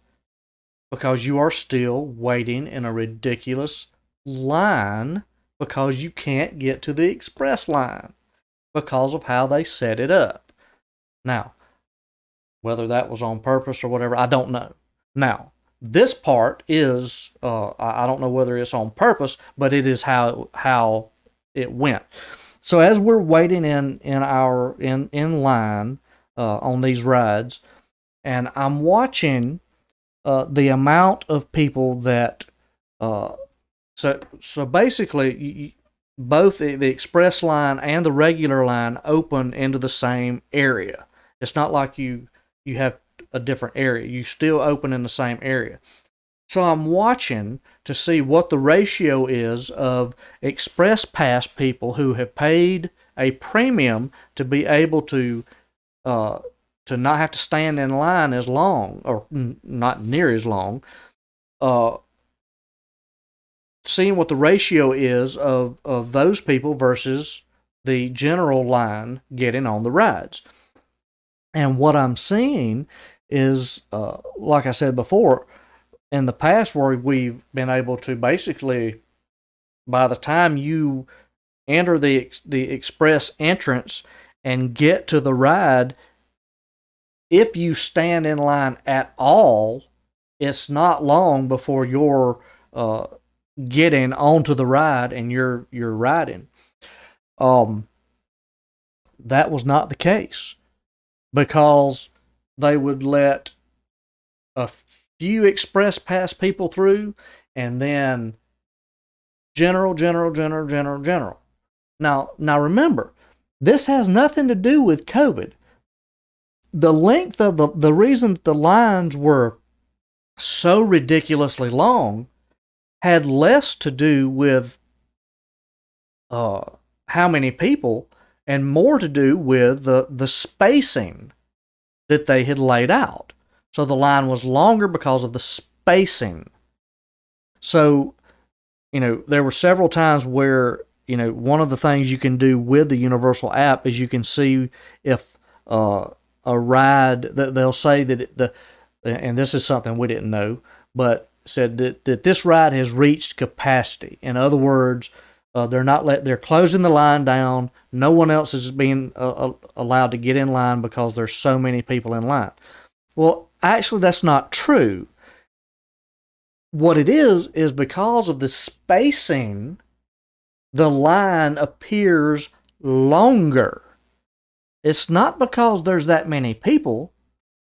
because you are still waiting in a ridiculous line because you can't get to the express line because of how they set it up. Now, whether that was on purpose or whatever, I don't know. Now, this part is, I don't know whether it's on purpose, but it is how it went. So as we're waiting in line on these rides, and I'm watching the amount of people that so basically both the express line and the regular line open into the same area. It's not like you have a different area. You still open in the same area. So I'm watching to see what the ratio is of express pass people who have paid a premium to be able to not have to stand in line as long, or not near as long, seeing what the ratio is of those people versus the general line getting on the rides. And what I'm seeing is, like I said before, in the past where we've been able to basically, by the time you enter the express entrance and get to the ride, if you stand in line at all, it's not long before you're getting onto the ride and you're riding. That was not the case because they would let a few express pass people through, and then general. Now remember, this has nothing to do with COVID. The length of the reason the lines were so ridiculously long had less to do with how many people and more to do with the spacing that they had laid out. So the line was longer because of the spacing. So, there were several times where, one of the things you can do with the Universal app is you can see if a ride, that they'll say that and this is something we didn't know, but said that this ride has reached capacity. In other words, they're closing the line down. No one else is being allowed to get in line because there's so many people in line. Well, actually, that's not true. What it is because of the spacing, the line appears longer. It's not because there's that many people.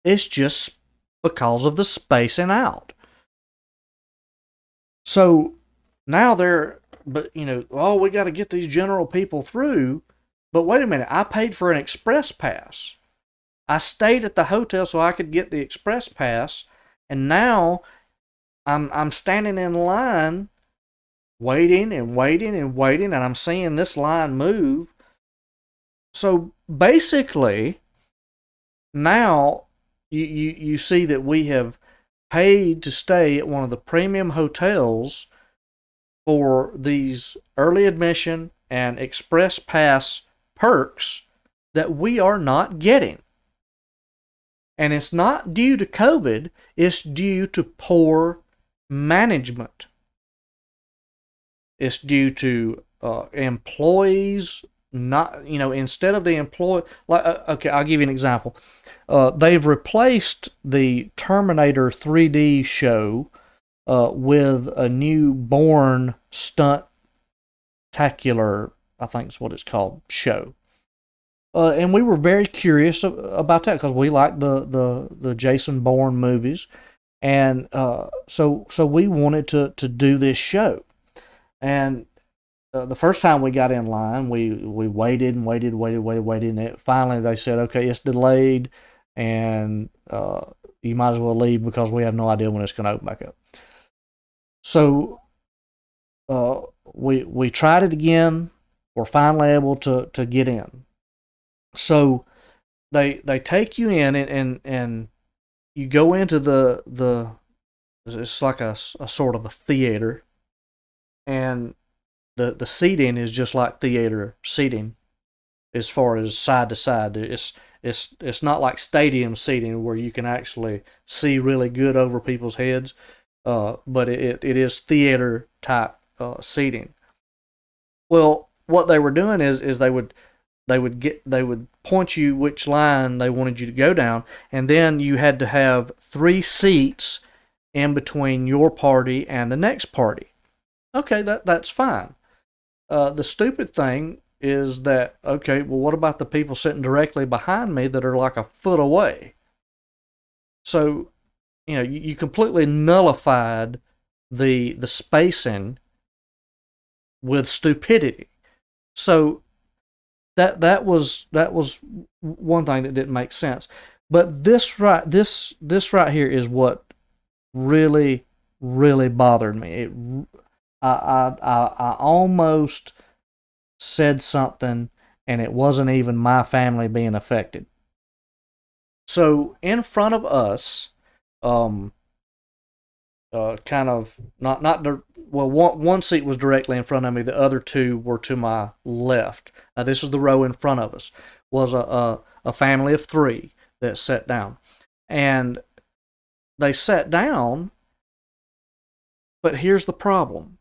It's just because of the spacing out. So now we got to get these general people through. But wait a minute, I paid for an express pass. I stayed at the hotel so I could get the express pass, and now I'm standing in line, waiting, and I'm seeing this line move. So basically, now you see that we have paid to stay at one of the premium hotels for these early admission and express pass perks that we are not getting. And it's not due to COVID, it's due to poor management. It's due to employees not, instead of the employee, okay, I'll give you an example. They've replaced the Terminator 3D show with a new Bourne Stunt tacular, I think is what it's called, show. And we were very curious about that because we like the Jason Bourne movies, and so we wanted to do this show. And the first time we got in line, we waited, and finally they said, okay, it's delayed, and you might as well leave because we have no idea when it's going to open back up. So we tried it again. We're finally able to get in. So they take you in, and you go into the it's like a sort of a theater, and the seating is just like theater seating as far as side to side. It's not like stadium seating where you can actually see really good over people's heads, but it is theater type seating. Well, what they were doing is they would point you which line they wanted you to go down, and then you had to have 3 seats in between your party and the next party. Okay, that's fine. The stupid thing is that, okay, well, what about the people sitting directly behind me that are like a foot away? So, you completely nullified the spacing with stupidity. So that was one thing that didn't make sense. But this right here is what really bothered me. I almost said something, and it wasn't even my family being affected. So in front of us, kind of one seat was directly in front of me. The other 2 were to my left. Now this is the row in front of us. Was a family of 3 that sat down, and they sat down. But here's the problem.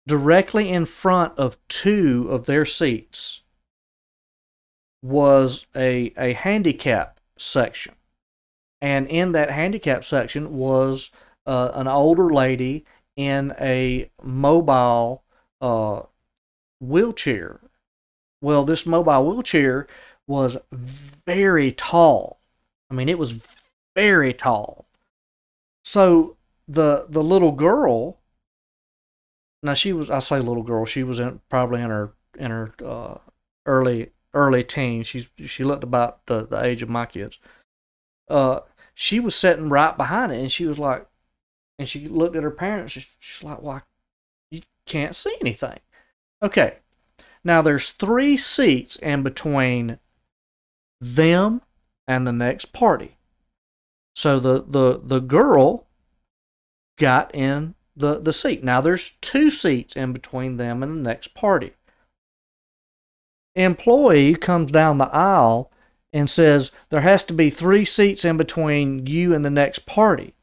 Directly in front of 2 of their seats was a handicap section. And in that handicap section was an older lady in a mobile wheelchair. Well, this mobile wheelchair was very tall. I mean, it was very tall. So the little girl, now she was, I say little girl, she was probably in her early teens. She looked about the age of my kids. She was sitting right behind it, and she was like, and she looked at her parents. She's like, "Why, you can't see anything?" Okay, now there's 3 seats in between them and the next party. So the girl got in the seat. Now there's 2 seats in between them and the next party. Employee comes down the aisle and says there has to be 3 seats in between you and the next party.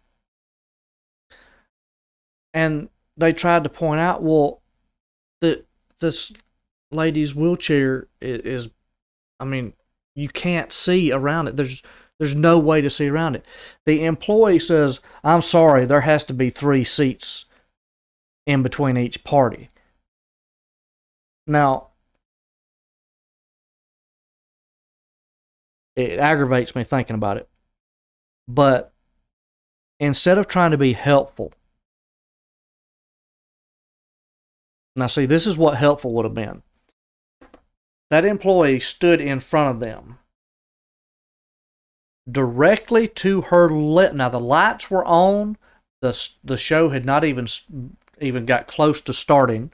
And they tried to point out, well, that this lady's wheelchair is, I mean, you can't see around it. There's no way to see around it. The employee says, I'm sorry, there has to be 3 seats in between each party. Now, it aggravates me thinking about it. But instead of trying to be helpful, now see, this is what helpful would have been. That employee stood in front of them, directly to her left. Now the lights were on. The show had not even got close to starting.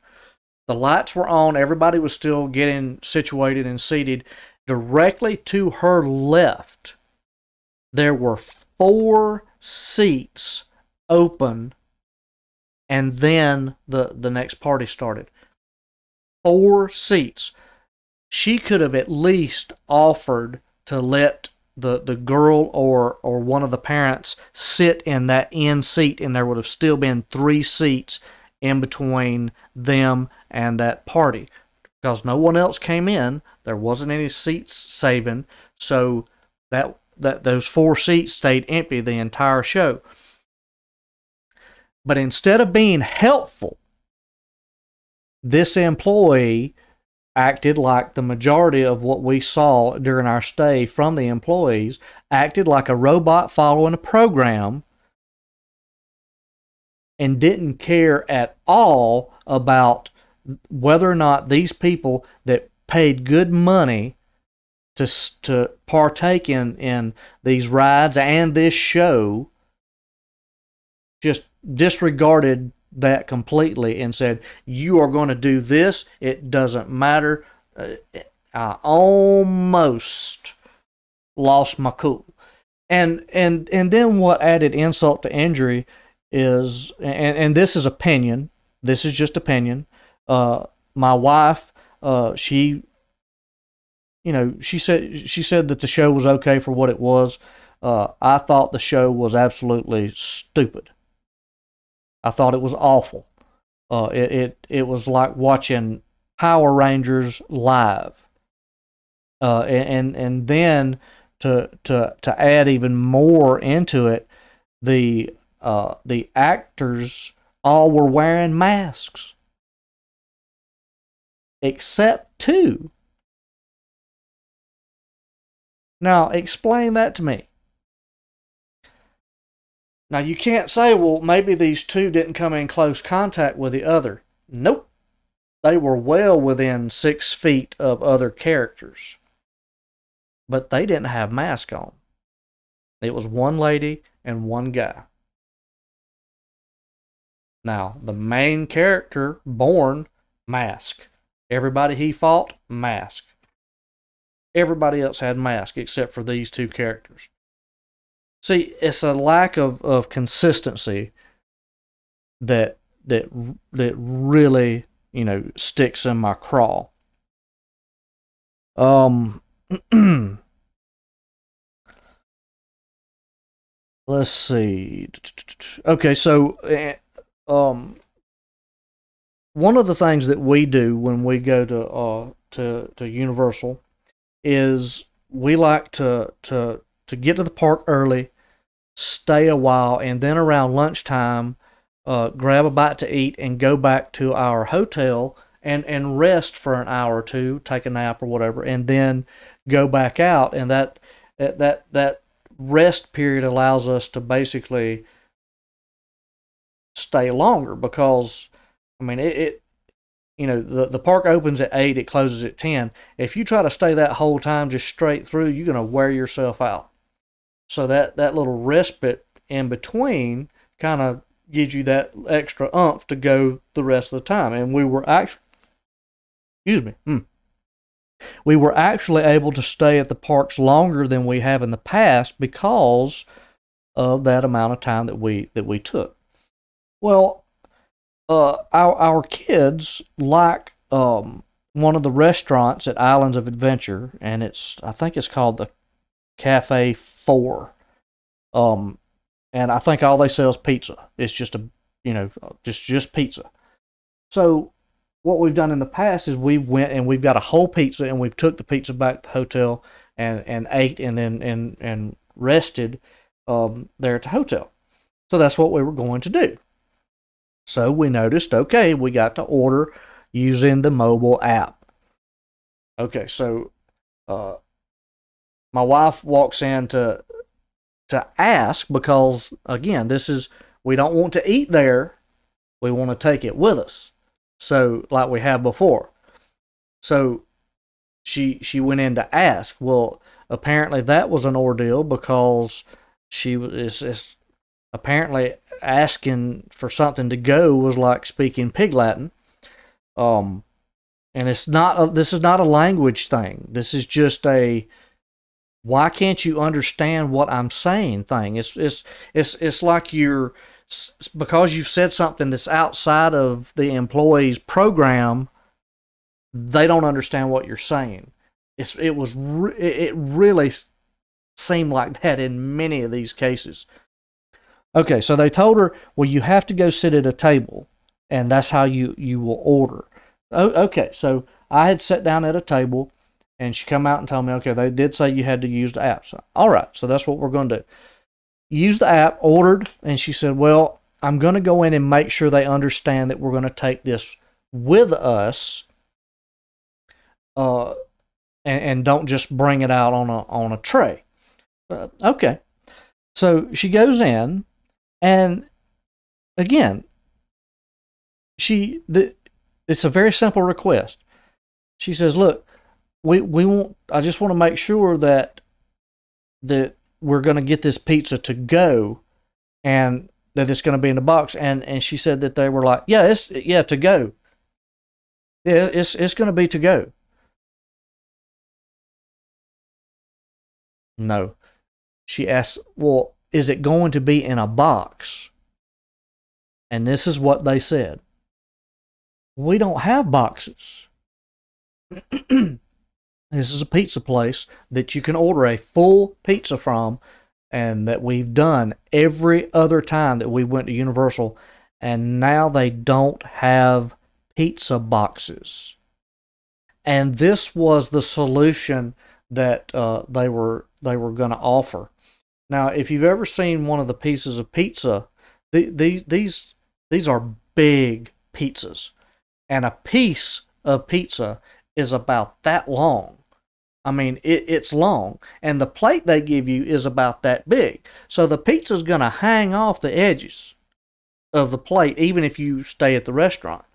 The lights were on. Everybody was still getting situated and seated. Directly to her left, there were 4 seats open, and then the next party started. 4 seats. She could have at least offered to let the girl or one of the parents sit in that end seat, and there would have still been 3 seats in between them and that party. Because no one else came in, there wasn't any seats saving, so that those 4 seats stayed empty the entire show. But instead of being helpful, this employee acted like the majority of what we saw during our stay from the employees, acted like a robot following a program, and didn't care at all about whether or not these people that paid good money to partake in these rides and this show just disregarded that completely and said, you are going to do this, it doesn't matter. I almost lost my cool. And then what added insult to injury is, and this is opinion, this is just opinion. My wife, she said that the show was okay for what it was. I thought the show was absolutely stupid. I thought it was awful. It was like watching Power Rangers live. And then to add even more into it, the actors all were wearing masks, except 2. Now explain that to me. Now, you can't say, well, maybe these 2 didn't come in close contact with the other. Nope. They were well within 6 feet of other characters. But they didn't have masks on. It was one lady and one guy. Now, the main character, Bourne, mask. Everybody he fought, mask. Everybody else had masks except for these 2 characters. See, it's a lack of consistency that really, sticks in my craw. Let's see. Okay, so one of the things that we do when we go to Universal is we like to get to the park early, stay a while, and then around lunchtime, grab a bite to eat and go back to our hotel and rest for an hour or 2, take a nap or whatever, and then go back out. And that rest period allows us to basically stay longer because, I mean, the park opens at 8, it closes at 10. If you try to stay that whole time just straight through, you're going to wear yourself out. So that little respite in between kind of gives you that extra oomph to go the rest of the time. And we were actually, we were actually able to stay at the parks longer than we have in the past because of that amount of time that we took. Well, our kids like one of the restaurants at Islands of Adventure, and I think it's called the Cafe 4. And I think all they sell is pizza. It's just just pizza. So what we've done in the past is we went and we've got a whole pizza and we've took the pizza back to the hotel and ate and then and rested there at the hotel. So that's what we were going to do. So we noticed, okay, we got to order using the mobile app. Okay, so my wife walks in to ask because, again, we don't want to eat there. We want to take it with us. So, like we have before. So, she went in to ask. Well, apparently that was an ordeal because she is apparently asking for something to go was like speaking Pig Latin. And this is not a language thing. This is just a why can't you understand what I'm saying thing. It's like because you've said something that's outside of the employee's program, they don't understand what you're saying. It really seemed like that in many of these cases. Okay, so they told her, well, you have to go sit at a table, and that's how you will order. Okay, so I had sat down at a table, and she come out and told me, okay, they did say you had to use the app. So, all right, so that's what we're going to do. Use the app, ordered, and she said, well, I'm going to go in and make sure they understand that we're going to take this with us, and don't just bring it out on a tray. Okay, so she goes in, and again, it's a very simple request. She says, look, I just want to make sure that we're going to get this pizza to go and that it's going to be in the box. And she said that they were like, to go. Yeah, it's going to be to go. No. She asked, well, is it going to be in a box? And this is what they said. We don't have boxes. This is a pizza place that you can order a full pizza from, and that we've done every other time that we went to Universal, and now they don't have pizza boxes. And this was the solution that they were going to offer. Now, if you've ever seen one of the pieces of pizza, these are big pizzas, and a piece of pizza is about that long. I mean, it's long, and the plate they give you is about that big. So the pizza's going to hang off the edges of the plate, even if you stay at the restaurant.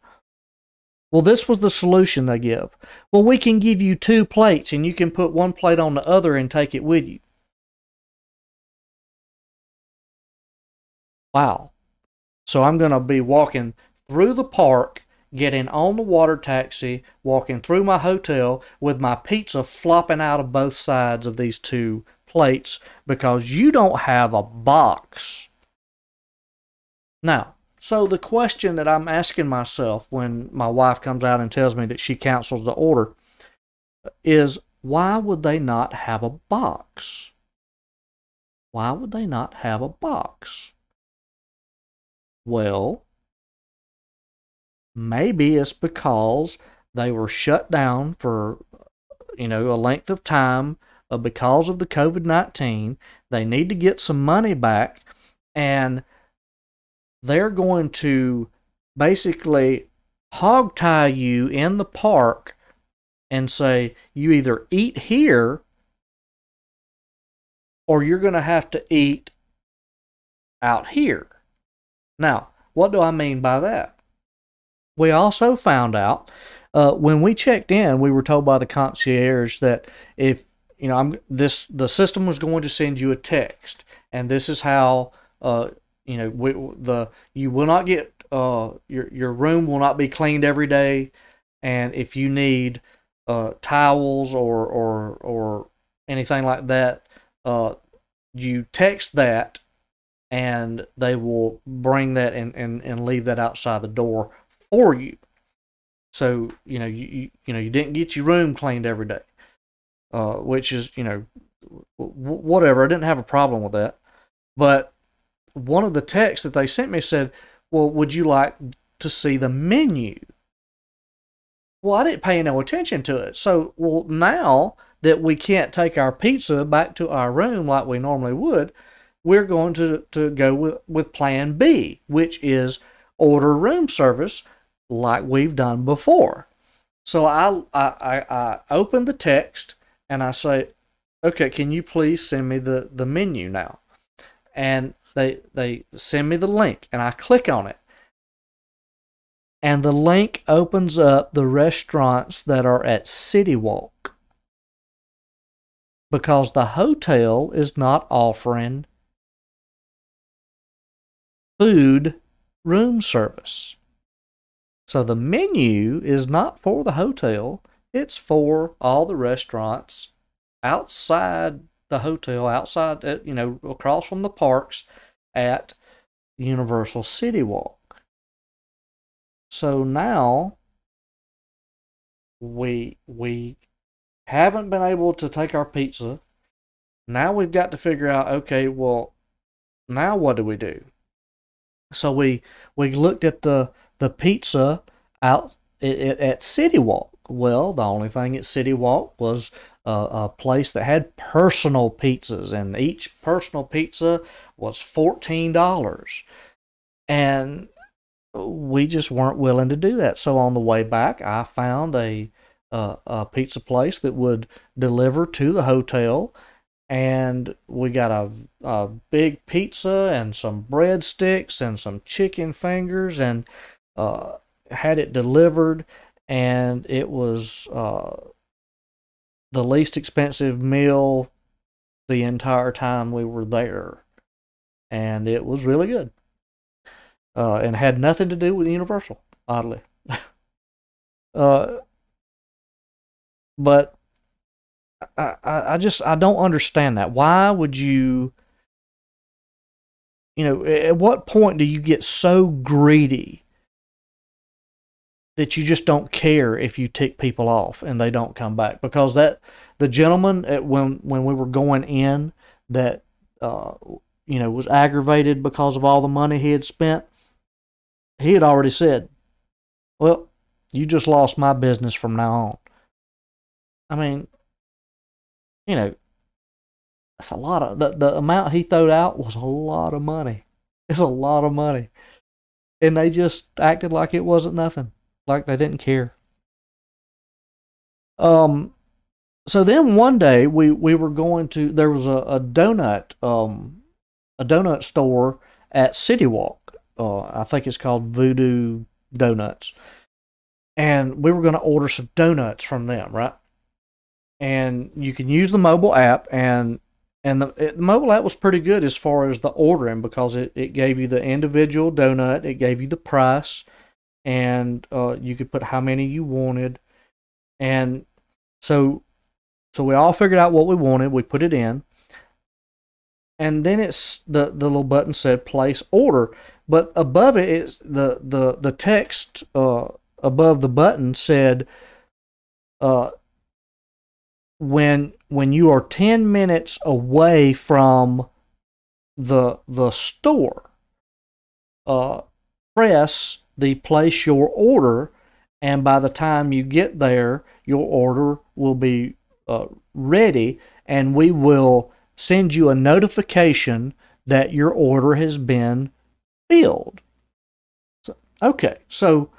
Well, this was the solution they give. Well, we can give you 2 plates, and you can put one plate on the other and take it with you. Wow. So I'm going to be walking through the park, getting on the water taxi, walking through my hotel with my pizza flopping out of both sides of these 2 plates because you don't have a box. Now, so the question that I'm asking myself when my wife comes out and tells me that she cancels the order is, why would they not have a box? Why would they not have a box? Well, maybe it's because they were shut down for, a length of time because of the COVID-19. They need to get some money back, and they're going to basically hog-tie you in the park and say, you either eat here or you're going to have to eat out here. Now, what do I mean by that? We also found out when we checked in, we were told by the concierge that if the system was going to send you a text, and this is how you will not get your room will not be cleaned every day, and if you need towels or anything like that, you text that, and they will bring that and leave that outside the door for you. So you didn't get your room cleaned every day, which is whatever. I didn't have a problem with that, but one of the texts that they sent me said, "Well, would you like to see the menu?" Well, I didn't pay no attention to it. So, now that we can't take our pizza back to our room like we normally would, we're going to go with plan B, which is order room service like we've done before. So I open the text and I say, "Okay, can you please send me the menu now?" And they send me the link, and I click on it. And the link opens up the restaurants that are at CityWalk, because the hotel is not offering food room service. So the menu is not for the hotel, it's for all the restaurants outside the hotel, outside, across from the parks at Universal CityWalk. So now we haven't been able to take our pizza. Now we've got to figure out, okay, well, now what do we do? So we looked at the pizza out at CityWalk. Well, the only thing at CityWalk was a place that had personal pizzas, and each personal pizza was $14. And we just weren't willing to do that. So on the way back, I found a pizza place that would deliver to the hotel, and we got a big pizza and some breadsticks and some chicken fingers, and had it delivered, and it was the least expensive meal the entire time we were there, and it was really good. And had nothing to do with Universal, oddly. But I don't understand that. Why would you, at what point do you get so greedy that you just don't care if you tick people off and they don't come back? Because the gentleman when we were going in that was aggravated because of all the money he had spent, he had already said, "Well, you just lost my business from now on." I mean, that's a lot of the amount he threw out was a lot of money. It's a lot of money, and they just acted like it wasn't nothing, like they didn't care. So then one day we were going to, there was a donut store at CityWalk. I think it's called Voodoo Doughnuts. And we were going to order some donuts from them, right? And you can use the mobile app, and the mobile app was pretty good as far as the ordering, because it gave you the individual donut, it gave you the price, and you could put how many you wanted. And so we all figured out what we wanted, we put it in, and then it's the little button said place order, but above it is the text above the button said when you are 10 minutes away from the store, press the place your order, and by the time you get there, your order will be ready, and we will send you a notification that your order has been filled. So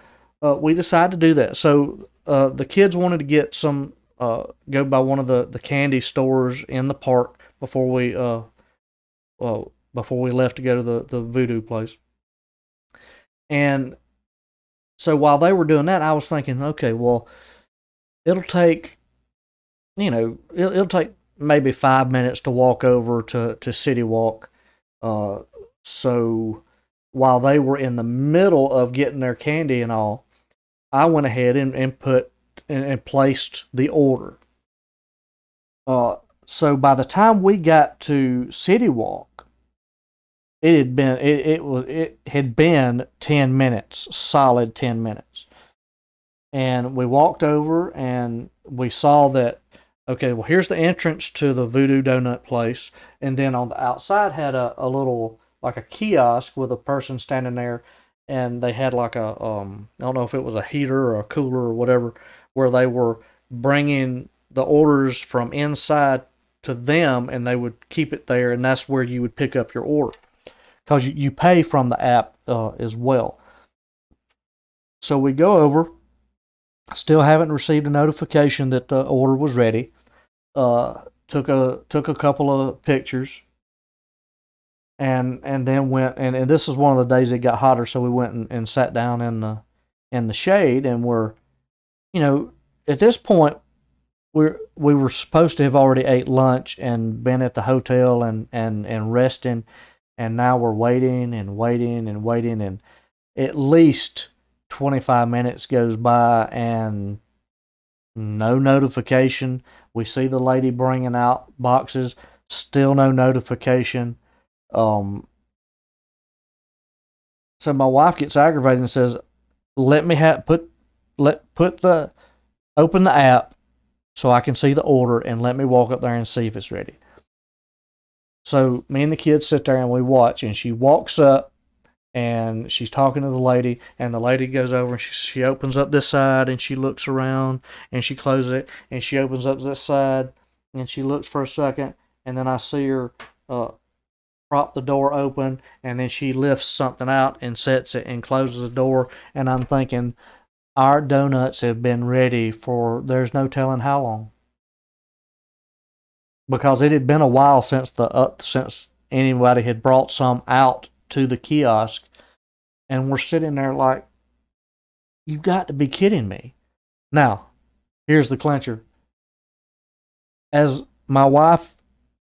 we decided to do that. So the kids wanted to get some, go by one of the candy stores in the park before we before we left to go to the Voodoo place. And so while they were doing that, I was thinking, okay, well, it'll take, it'll take maybe 5 minutes to walk over to CityWalk. So while they were in the middle of getting their candy and all, I went ahead and put and placed the order. So by the time we got to CityWalk, it had been 10 minutes, solid 10 minutes. And we walked over and we saw that, okay, well, here's the entrance to the Voodoo Donut place. And then on the outside had a little, like a kiosk with a person standing there. And they had like a, I don't know if it was a heater or a cooler or whatever, where they were bringing the orders from inside to them and they would keep it there. And that's where you would pick up your order, because you pay from the app as well. So we go over. Still haven't received a notification that the order was ready. Took a couple of pictures, and then went and this is one of the days it got hotter, so we went and sat down in the shade, and we're, at this point we were supposed to have already ate lunch and been at the hotel and resting, and now we're waiting and waiting and waiting, and at least 25 minutes goes by and no notification. We see the lady bringing out boxes, still no notification. So my wife gets aggravated and says, "Let me open the app so I can see the order, and let me walk up there and see if it's ready." So me and the kids sit there and we watch, and she walks up and she's talking to the lady, and the lady goes over and she opens up this side and she looks around and she closes it, and she opens up this side and she looks for a second, and then I see her prop the door open, and then she lifts something out and sets it and closes the door, and I'm thinking, our donuts have been ready for there's no telling how long, because it had been a while since since anybody had brought some out to the kiosk, and we're sitting there like, you've got to be kidding me. Now, here's the clincher. As my wife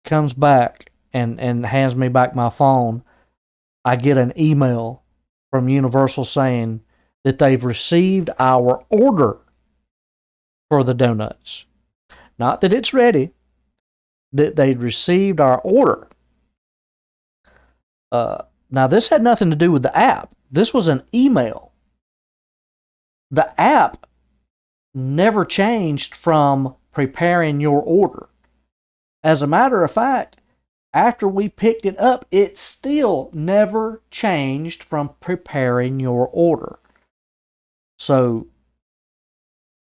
comes back and hands me back my phone, I get an email from Universal saying that they've received our order for the donuts. Not that it's ready, that they'd received our order. Now, this had nothing to do with the app. This was an email. The app never changed from preparing your order. As a matter of fact, after we picked it up, it still never changed from preparing your order. So,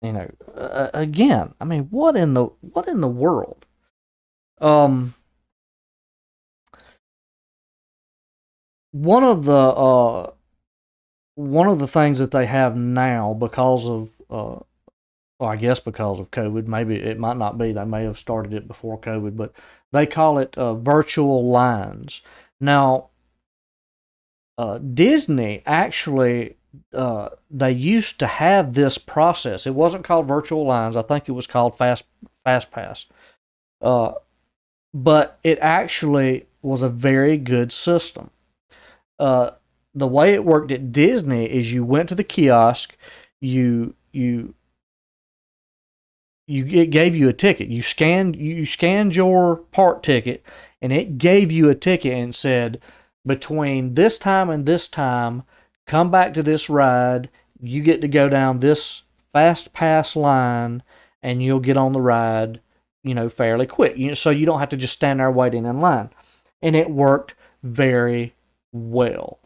again, I mean, what in the world? One of the things that they have now, because of well, I guess because of COVID, maybe it might not be, they may have started it before COVID, but they call it virtual lines. Now, Disney actually, they used to have this process. It wasn't called virtual lines. I think it was called Fast Pass. But it actually was a very good system. The way it worked at Disney is you went to the kiosk, it gave you a ticket. You scanned your park ticket, and it gave you a ticket and said, between this time and this time, come back to this ride. You get to go down this Fast Pass line, and you'll get on the ride, fairly quick. So you don't have to just stand there waiting in line. And it worked very well.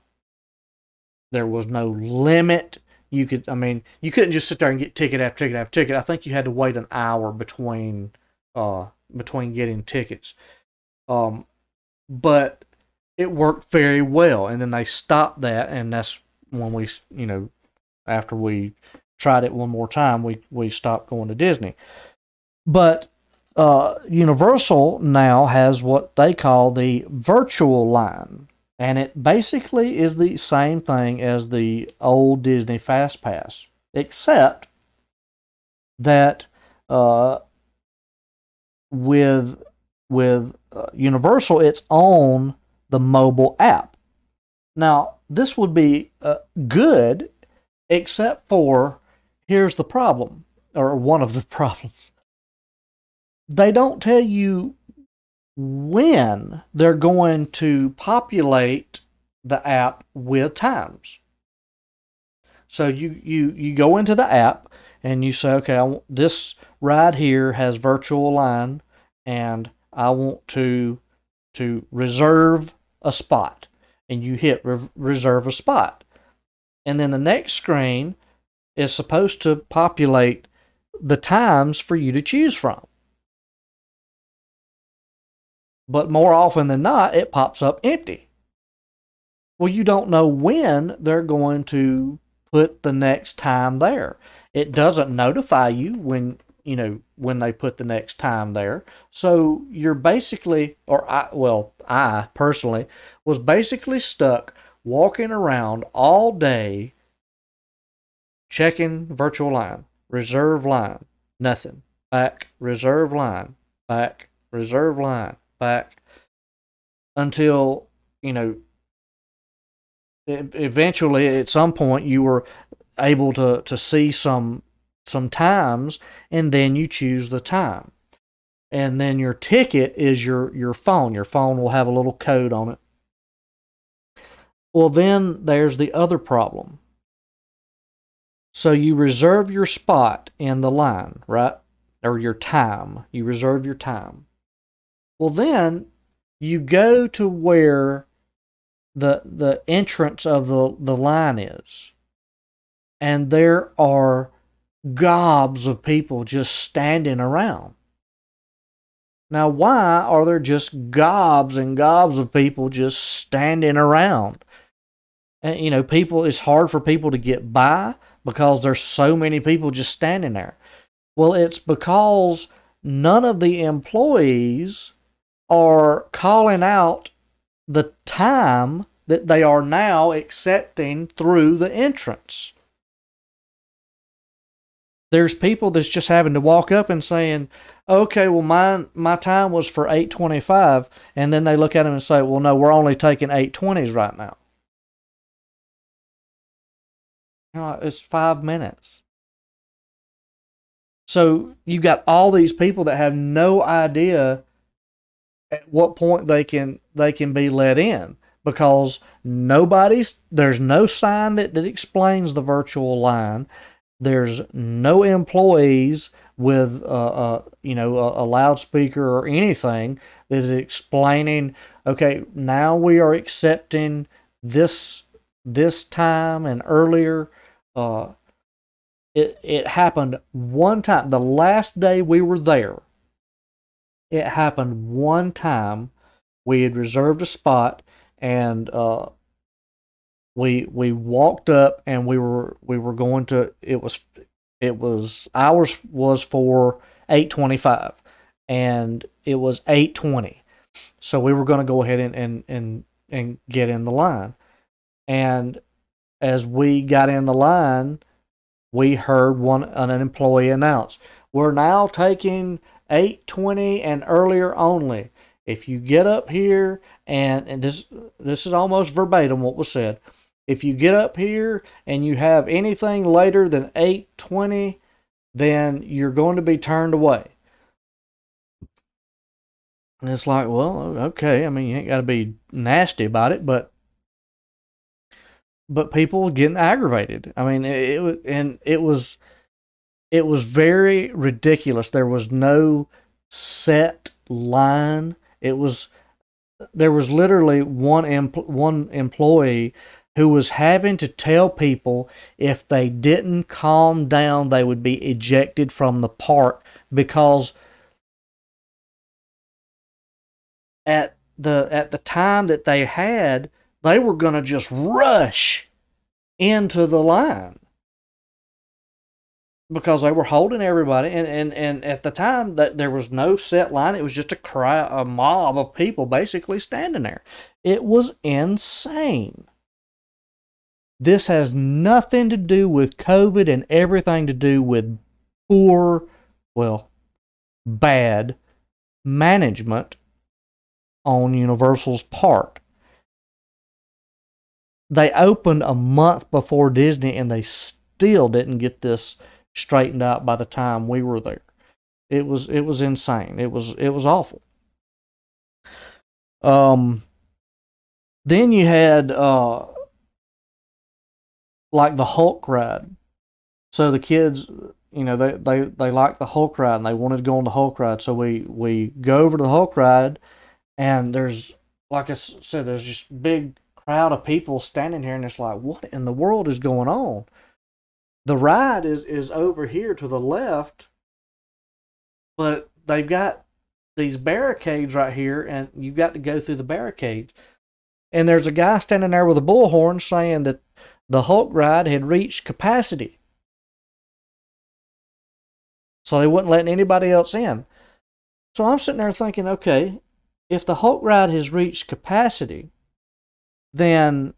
There was no limit. You couldn't just sit there and get ticket after ticket after ticket. I think you had to wait an hour between getting tickets. But it worked very well. And then they stopped that, and that's when we, after we tried it one more time, we stopped going to Disney. But Universal now has what they call the virtual line, and it basically is the same thing as the old Disney Fast Pass, except that with Universal, it's on the mobile app. Now, this would be good, except for here's the problem, or one of the problems. They don't tell you when they're going to populate the app with times. So you go into the app and you say, okay, this ride here has virtual line, and I want to reserve a spot, and you hit reserve a spot, and then the next screen is supposed to populate the times for you to choose from. But more often than not, it pops up empty. Well, you don't know when they're going to put the next time there. It doesn't notify you when they put the next time there. So you're basically, I personally was basically stuck walking around all day checking virtual line, reserve line, nothing, back, reserve line, back, reserve line, back, until, eventually at some point you were able to see some times, and then you choose the time. And then your ticket is your phone. Your phone will have a little code on it. Well, then there's the other problem. So you reserve your spot in the line, right? Or your time. You reserve your time. Well, then you go to where the entrance of the line is, and there are gobs of people just standing around. Now, why are there just gobs and gobs of people just standing around? And, people, it's hard for people to get by because there's so many people just standing there. Well, it's because none of the employees are calling out the time that they are now accepting through the entrance. There's people that's just having to walk up and saying, okay, well, my time was for 8:25, and then they look at them and say, well, no, we're only taking 8:20s right now. It's 5 minutes. So you got all these people that have no idea at what point they can be let in, because there's no sign that explains the virtual line. There's no employees with a loudspeaker or anything that is explaining, okay, now we are accepting this time and earlier. It happened one time. The last day we were there, it happened one time. We had reserved a spot, and we walked up, and we were going to. It was ours was for 8:25, and it was 8:20. So we were going to go ahead and get in the line. And as we got in the line, we heard an employee announce, "We're now taking 8:20 and earlier only. If you get up here," and this is almost verbatim what was said, "if you get up here and you have anything later than 8:20, then you're going to be turned away." And it's like, well, okay. I mean, you ain't got to be nasty about it, but people were getting aggravated. I mean, it was very ridiculous. There was no set line. There was literally one employee who was having to tell people if they didn't calm down, they would be ejected from the park, because at the time that they had, they were going to just rush into the line. because they were holding everybody, and at the time that there was no set line. It was just a mob of people basically standing there. It was insane. This has nothing to do with COVID and everything to do with poor, well, bad management on Universal's part. They opened a month before Disney and they still didn't get this straightened out by the time we were there. It was insane. It was awful. Then you had like the Hulk ride. So the kids, they liked the Hulk ride and they wanted to go on the Hulk ride. So we go over to the Hulk ride, and there's, like I said, there's just big crowd of people standing here, and it's like, what in the world is going on? The ride is over here to the left, but they've got these barricades right here, and you've got to go through the barricades. And there's a guy standing there with a bullhorn saying that the Hulk ride had reached capacity. So they wouldn't let anybody else in. So I'm sitting there thinking, okay, if the Hulk ride has reached capacity, then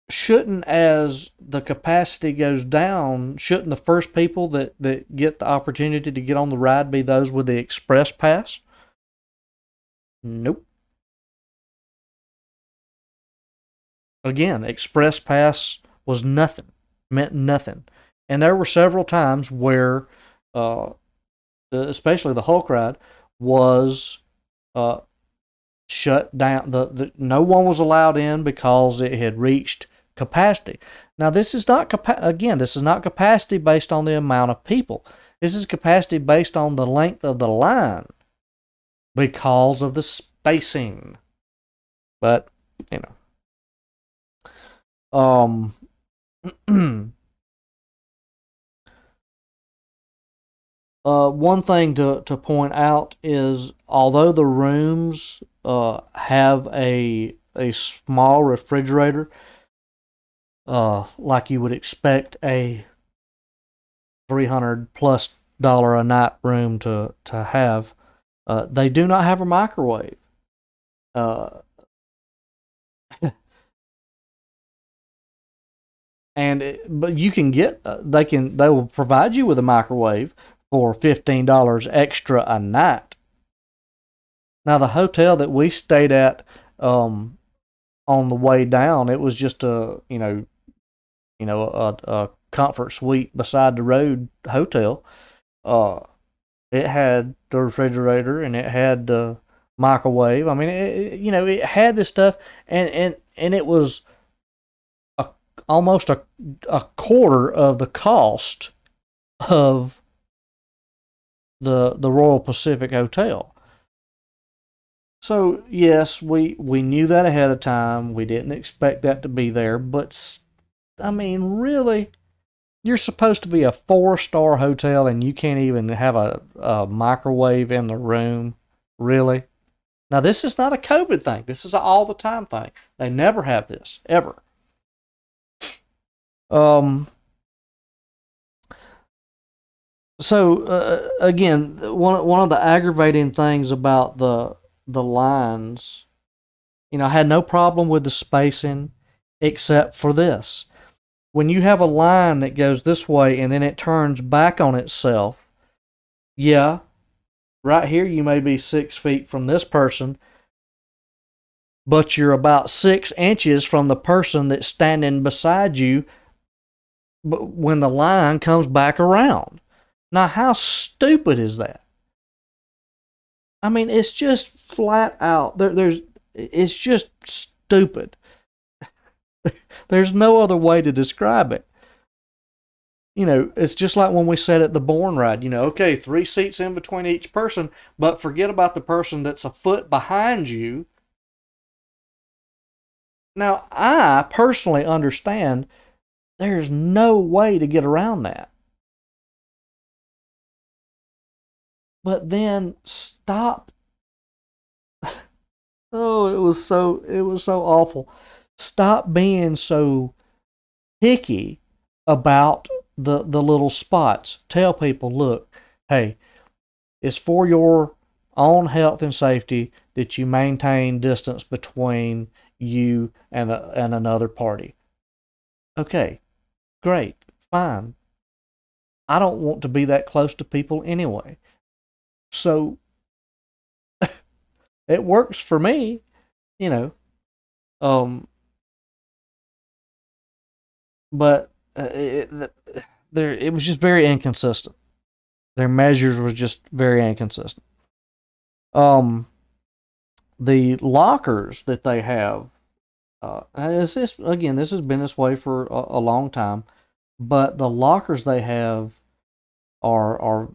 shouldn't, as the capacity goes down, shouldn't the first people that get the opportunity to get on the ride be those with the express pass? Nope. Again, express pass was nothing, meant nothing. And there were several times where, especially the Hulk ride, was shut down. No one was allowed in because it had reached capacity. Now, this is not capacity based on the amount of people. This is capacity based on the length of the line because of the spacing. But, one thing to point out is, although the rooms have a small refrigerator, like you would expect a $300+ a night room to have, they do not have a microwave. But you can get, they will provide you with a microwave for $15 extra a night. Now, the hotel that we stayed at on the way down, it was just a comfort suite beside the road hotel. It had the refrigerator and it had the microwave. I mean, it had this stuff, and it was almost a quarter of the cost of the Royal Pacific Hotel. So yes, we knew that ahead of time. We didn't expect that to be there, but I mean, really, you're supposed to be a 4-star hotel and you can't even have a microwave in the room? Really? Now, this is not a COVID thing. This is an all the time thing. They never have this, ever. So again, one of the aggravating things about the lines, I had no problem with the spacing, except for this. When you have a line that goes this way and then it turns back on itself, yeah, right here you may be 6 feet from this person, but you're about 6 inches from the person that's standing beside you when the line comes back around. Now, how stupid is that? I mean, it's just flat out. It's just stupid. There's no other way to describe it. It's just like when we sat at the Bourne ride. Okay, 3 seats in between each person, but forget about the person that's a foot behind you. Now, I personally understand there's no way to get around that. But then stop. Oh, it was so awful. Stop being so picky about the little spots. Tell people, look, hey, it's for your own health and safety that you maintain distance between you and another party. Okay, great, fine. I don't want to be that close to people anyway. So it works for me, you know. Um, but it was just very inconsistent. Their measures was just very inconsistent. Um, the lockers that they have, this has been this way for a long time, but the lockers they have are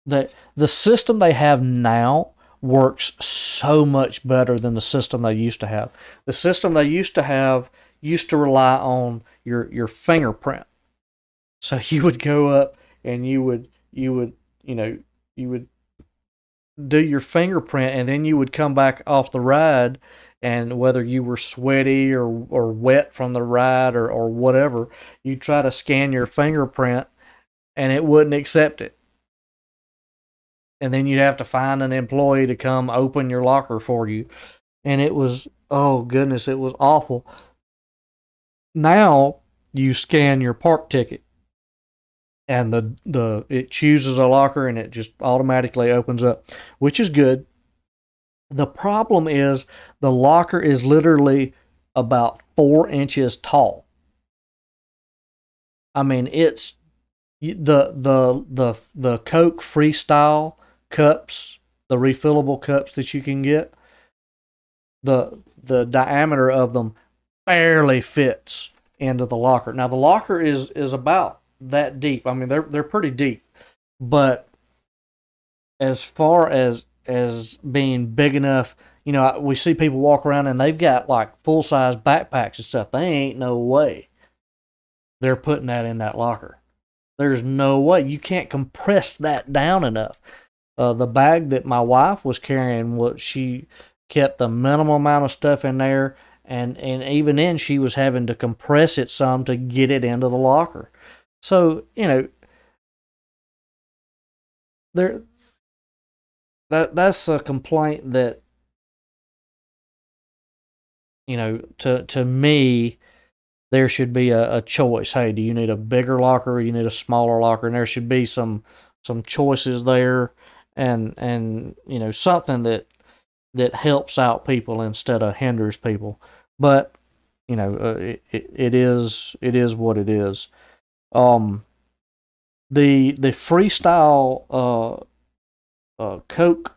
that the system they have now works so much better than the system they used to have. The system they used to have used to rely on your fingerprint. So you would go up and you would you would do your fingerprint, and then you would come back off the ride, and whether you were sweaty or wet from the ride or whatever, you try to scan your fingerprint and it wouldn't accept it. And then you'd have to find an employee to come open your locker for you. And it was, oh goodness, it was awful. Now you scan your park ticket and it chooses a locker and it just automatically opens up, which is good. The problem is the locker is literally about 4 inches tall. I mean, it's the Coke Freestyle cups, the refillable cups that you can get. The diameter of them barely fits into the locker. Now the locker is about that deep. I mean, they're pretty deep, but as far as being big enough, we see people walk around and they've got like full size backpacks and stuff. They ain't no way they're putting that in that locker. There's no way. You can't compress that down enough. The bag that my wife was carrying, she kept the minimal amount of stuff in there, and even then she was having to compress it some to get it into the locker. So, that's a complaint that, to me, there should be a choice. Hey, do you need a bigger locker or you need a smaller locker? And there should be some choices there, and something that helps out people instead of hinders people. But it is what it is. The Freestyle Coke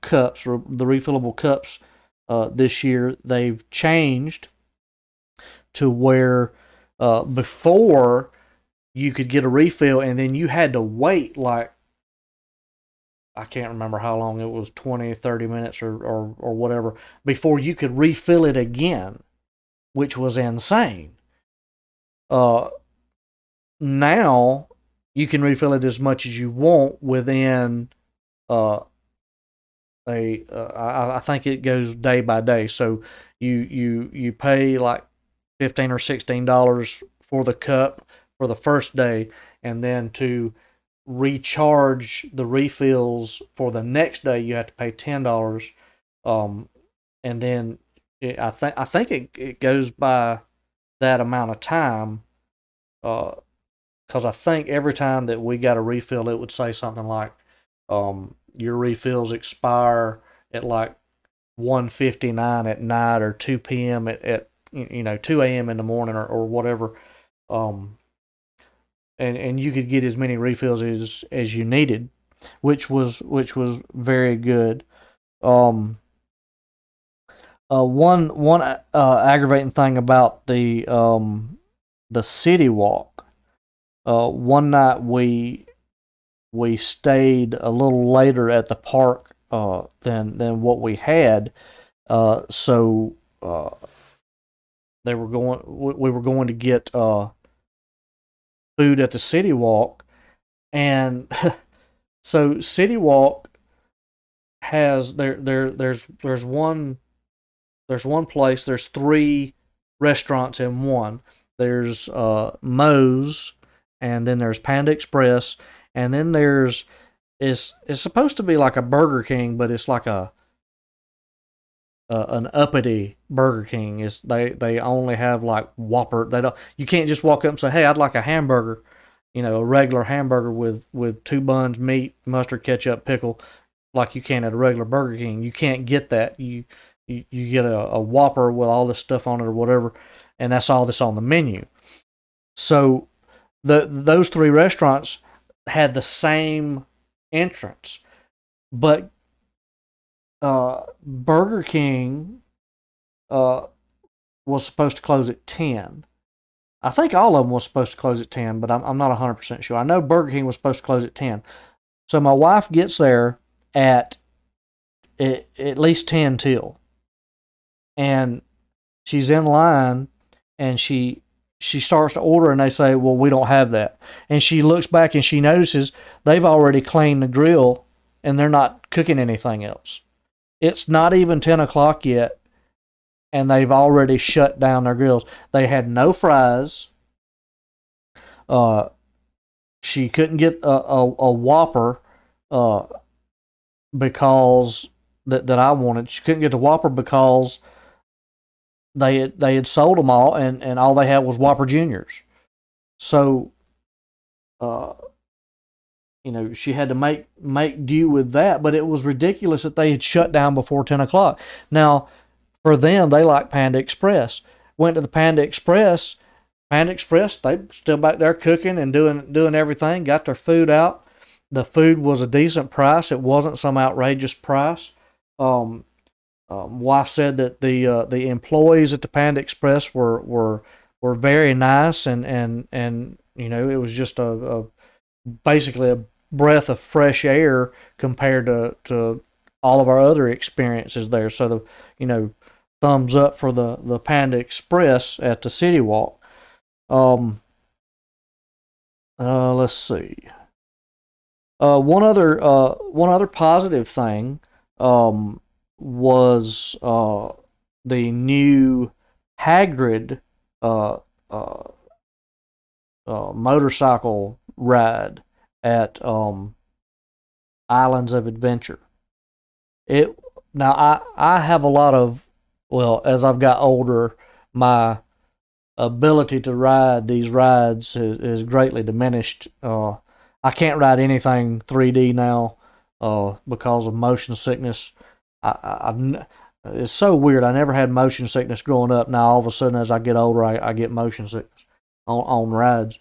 cups, or the refillable cups, this year they've changed to where before you could get a refill and then you had to wait, like, I can't remember how long it was, 20, 30 minutes or whatever, before you could refill it again, which was insane. Now you can refill it as much as you want within I think it goes day by day. So you pay like $15 or $16 for the cup for the first day, and then to recharge the refills for the next day you have to pay $10. And then I think it goes by that amount of time, because I think every time that we got a refill it would say something like your refills expire at like 1:59 at night, or 2 p.m. at 2 a.m. in the morning, or whatever. And you could get as many refills as you needed, which was very good. One aggravating thing about the CityWalk, one night we stayed a little later at the park than what we had, so we were going to get food at the CityWalk, and so CityWalk has there's one place, there's 3 restaurants in one. there's Moe's, and then there's Panda Express, and then there's it's supposed to be like a Burger King, but it's like an uppity Burger King. Is they only have like Whopper. They don't. You can't just walk up and say, "Hey, I'd like a hamburger," a regular hamburger with 2 buns, meat, mustard, ketchup, pickle, like you can at a regular Burger King. You can't get that. You get a Whopper with all this stuff on it or whatever, and that's all that's on the menu. So those 3 restaurants had the same entrance, but Burger King was supposed to close at 10. I think all of them was supposed to close at 10, but I'm not 100% sure. I know Burger King was supposed to close at 10. So my wife gets there at least 10 till. And she's in line, and she starts to order, and they say, well, we don't have that. And she looks back, and she notices they've already cleaned the grill, and they're not cooking anything else. It's not even 10 o'clock yet, and they've already shut down their grills. They had no fries. She couldn't get a Whopper because that I wanted. She couldn't get the Whopper because they had sold them all, and all they had was Whopper Juniors. So, she had to make do with that. But it was ridiculous that they had shut down before 10 o'clock. Now, for them, they like Panda Express. Went to the Panda Express. Panda Express, they still back there cooking and doing everything. Got their food out. The food was a decent price. It wasn't some outrageous price. Wife said that the employees at the Panda Express were very nice, and it was just basically a breath of fresh air compared to all of our other experiences there. So thumbs up for the Panda Express at the CityWalk. Let's see. One other positive thing was the new Hagrid motorcycle ride at Islands of Adventure. I have a lot of, as I've got older, my ability to ride these rides is greatly diminished. I can't ride anything 3D now because of motion sickness. It's so weird. I never had motion sickness growing up. Now all of a sudden, as I get older, I get motion sickness on rides.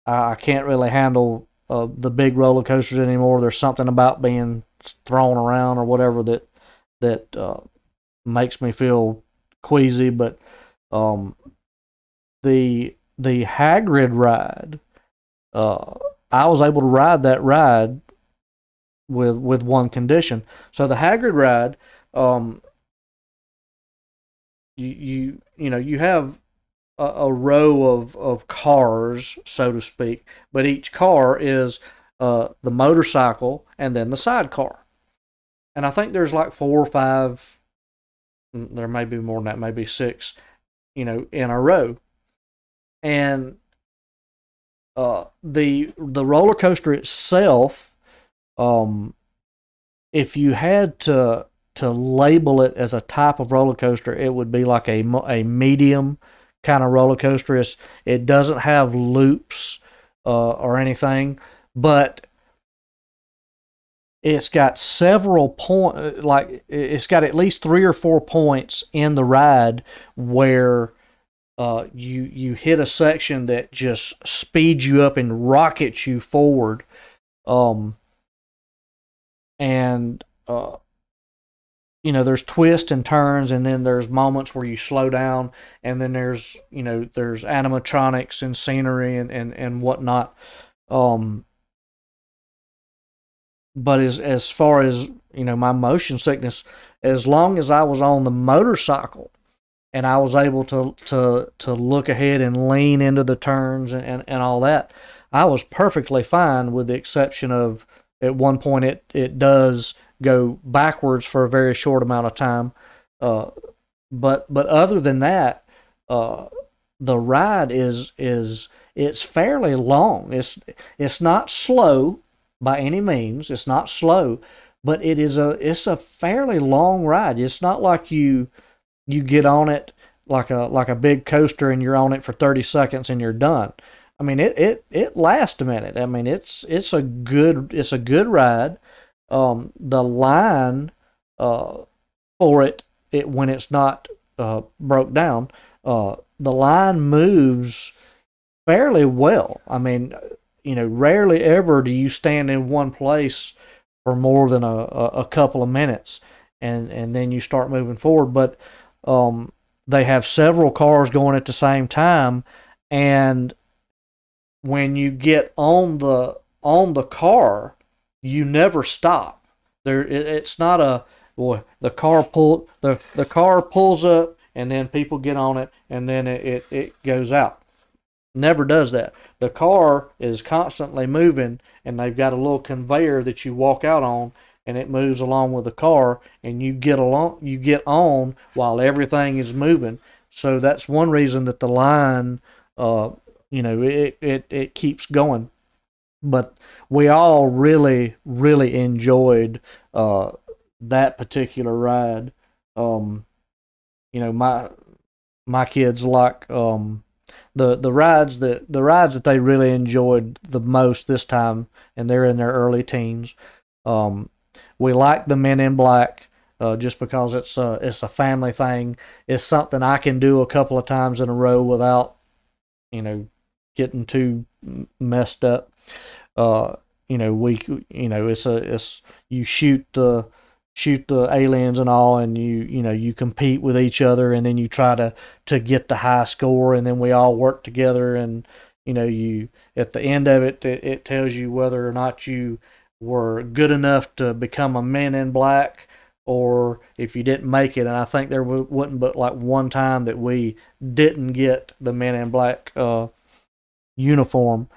I can't really handle the big roller coasters anymore. There's something about being thrown around or whatever that makes me feel queasy. But the Hagrid ride, I was able to ride that ride with one condition. So the Hagrid ride, you have a row of cars, so to speak, but each car is the motorcycle and then the sidecar. And I think there's like 4 or 5, there may be more than that, maybe 6, in a row. And the roller coaster itself, if you had to label it as a type of roller coaster, it would be like a medium kind of roller coaster. It doesn't have loops or anything, but it's got several points. Like it's got at least 3 or 4 points in the ride where you hit a section that just speeds you up and rockets you forward. There's twists and turns, and then there's moments where you slow down, and then there's animatronics and scenery and whatnot. But as far as my motion sickness, as long as I was on the motorcycle and I was able to look ahead and lean into the turns and all that, I was perfectly fine, with the exception of at one point it does go backwards for a very short amount of time. But other than that, the ride it's fairly long. It's not slow by any means. It's not slow, but it's a fairly long ride. It's not like you get on it like a big coaster and you're on it for 30 seconds and you're done. I mean, it lasts a minute. I mean, it's a good ride. The line for it when it's not broke down, the line moves fairly well. I mean, rarely ever do you stand in one place for more than a couple of minutes, and then you start moving forward. But they have several cars going at the same time, and when you get on the car, you never stop. It's not a boy. The car pulls up, and then people get on it, and then it goes out. Never does that. The car is constantly moving, and they've got a little conveyor that you walk out on, and it moves along with the car, and you get on while everything is moving. So that's one reason that the line, it keeps going. But we all really, really enjoyed that particular ride. My kids like the rides that they really enjoyed the most this time, and they're in their early teens. We like the Men in Black just because it's a family thing. It's something I can do a couple of times in a row without getting too messed up. It's you shoot the aliens and all, and you compete with each other, and then you try to get the high score, and then we all work together, and you at the end of it tells you whether or not you were good enough to become a Man in Black, or if you didn't make it. And I think there wasn't but like one time that we didn't get the Men in Black uniform.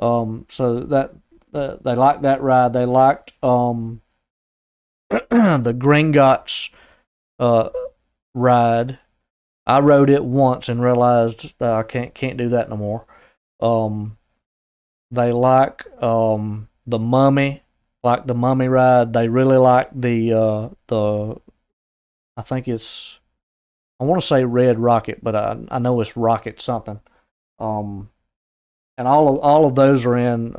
So that they liked that ride. They liked the Gringotts ride. I rode it once and realized that I can't do that no more. They like the Mummy, like the Mummy ride. They really like the I think I want to say Red Rocket, but I know it's Rocket something. And all of those are in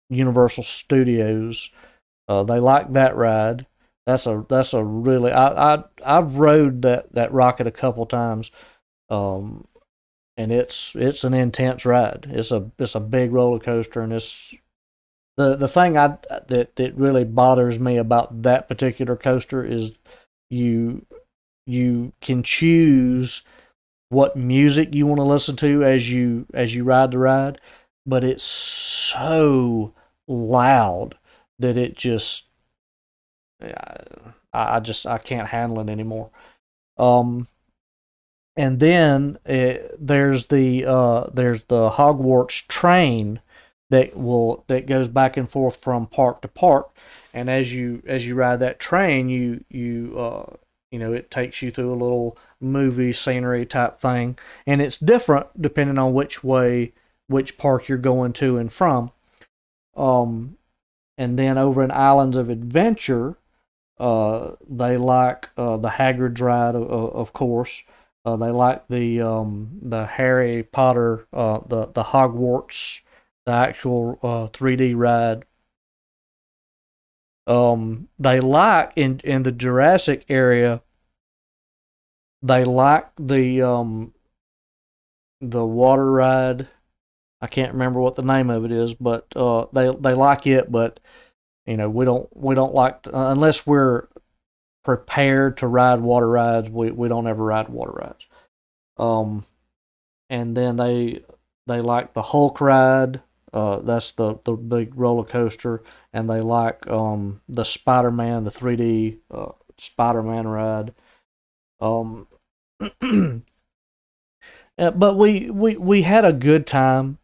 Universal Studios. They like that ride. That's a really I've rode that rocket a couple times, and it's an intense ride. It's a big roller coaster, and it's the thing that really bothers me about that particular coaster is you can choose what music you want to listen to as you ride the ride, but it's so loud that it just I can't handle it anymore. And then there's the Hogwarts train that goes back and forth from park to park, and as you ride that train, it takes you through a little movie scenery type thing, and it's different depending on which park you're going to and from. And then over in Islands of Adventure, they like the Hagrid's ride, of course. They like the Harry Potter, the Hogwarts, the actual 3D ride. They like in the Jurassic area. They like the water ride. I can't remember what the name of it is, but they like it. But we don't like unless we're prepared to ride water rides. We don't ever ride water rides. And then they like the Hulk ride. That's the big roller coaster, and they like the Spider-Man, the 3D Spider-Man ride. But we had a good time.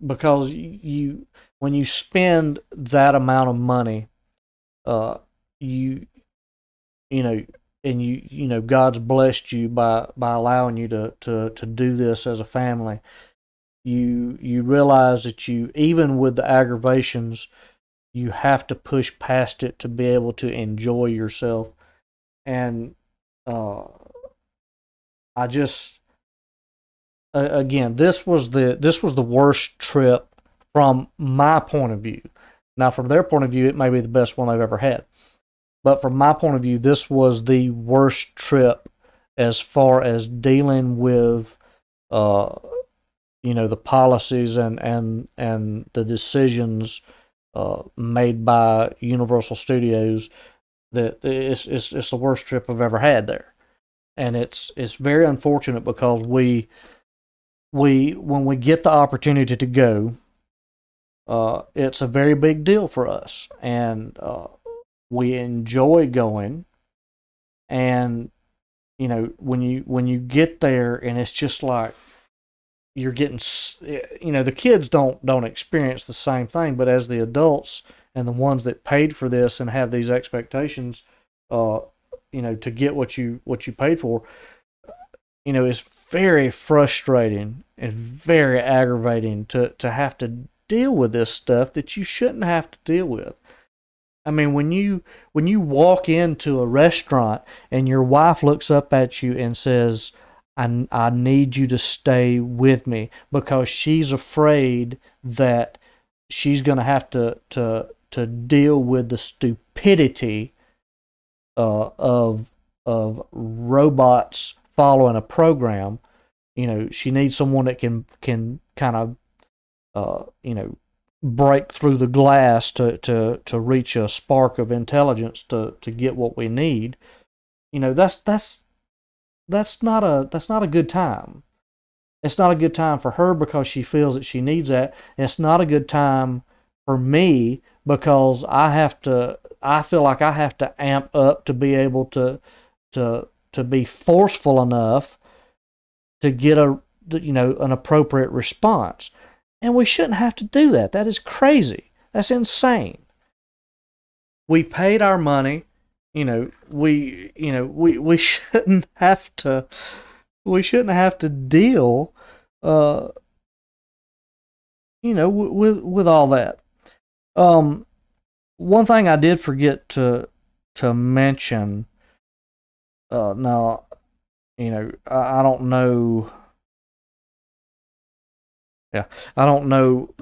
Because when you spend that amount of money, you and you know God's blessed you by allowing you to do this as a family, you realize that you, even with the aggravations, you have to push past it to be able to enjoy yourself. And uh, I just again, this was the worst trip from my point of view. Now, from their point of view, it may be the best one they've ever had. But from my point of view, this was the worst trip as far as dealing with, the policies and the decisions made by Universal Studios. That it's the worst trip I've ever had there, and it's very unfortunate because we when we get the opportunity to go, it's a very big deal for us, and we enjoy going. And when you get there, and it's just like you're getting, the kids don't experience the same thing, but as the adults and the ones that paid for this and have these expectations, to get what you paid for, it's very frustrating and very aggravating to have to deal with this stuff that you shouldn't have to deal with. I mean, when you walk into a restaurant and your wife looks up at you and says, I need you to stay with me, because she's afraid that she's going to have to deal with the stupidity of robots following a program. She needs someone that can kind of break through the glass to reach a spark of intelligence to get what we need. That's not a good time. It's not a good time for her because she feels that she needs that. And it's not a good time for me because I feel like I have to amp up to be able to be forceful enough to get an appropriate response. And we shouldn't have to do that. That is crazy. That's insane. We paid our money. We shouldn't have to. We shouldn't have to deal, with all that. One thing I did forget to mention. Now, I don't know. Yeah, I don't know.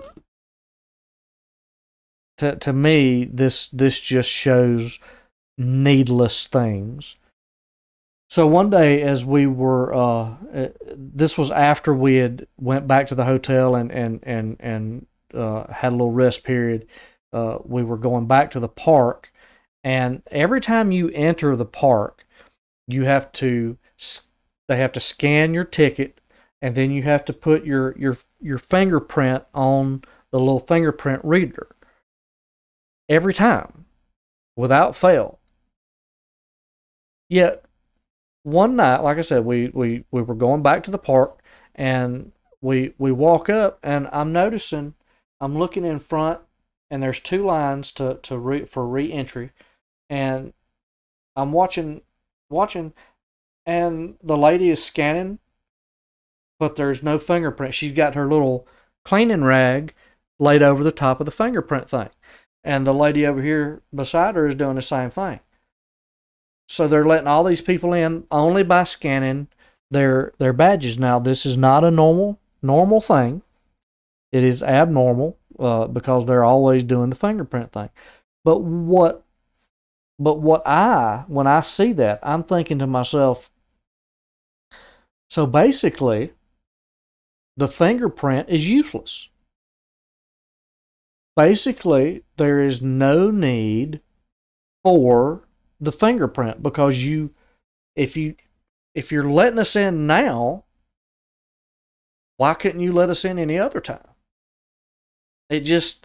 To me, this just shows needless things. So one day, as we were, this was after we had went back to the hotel and had a little rest period. We were going back to the park, and every time you enter the park, they have to scan your ticket, and then you have to put your fingerprint on the little fingerprint reader. Every time, without fail. Yet one night, like I said, we were going back to the park, and we walk up, and I'm looking in front, and there's two lines for re-entry, and I'm watching, and the lady is scanning, but there's no fingerprint. She's got her little cleaning rag laid over the top of the fingerprint thing. And the lady over here beside her is doing the same thing. So they're letting all these people in only by scanning their badges. Now, this is not a normal thing. It is abnormal because they're always doing the fingerprint thing. But when I see that, I'm thinking to myself, so basically, the fingerprint is useless. Basically, there is no need for the fingerprint because if you're letting us in now, why couldn't you let us in any other time? There's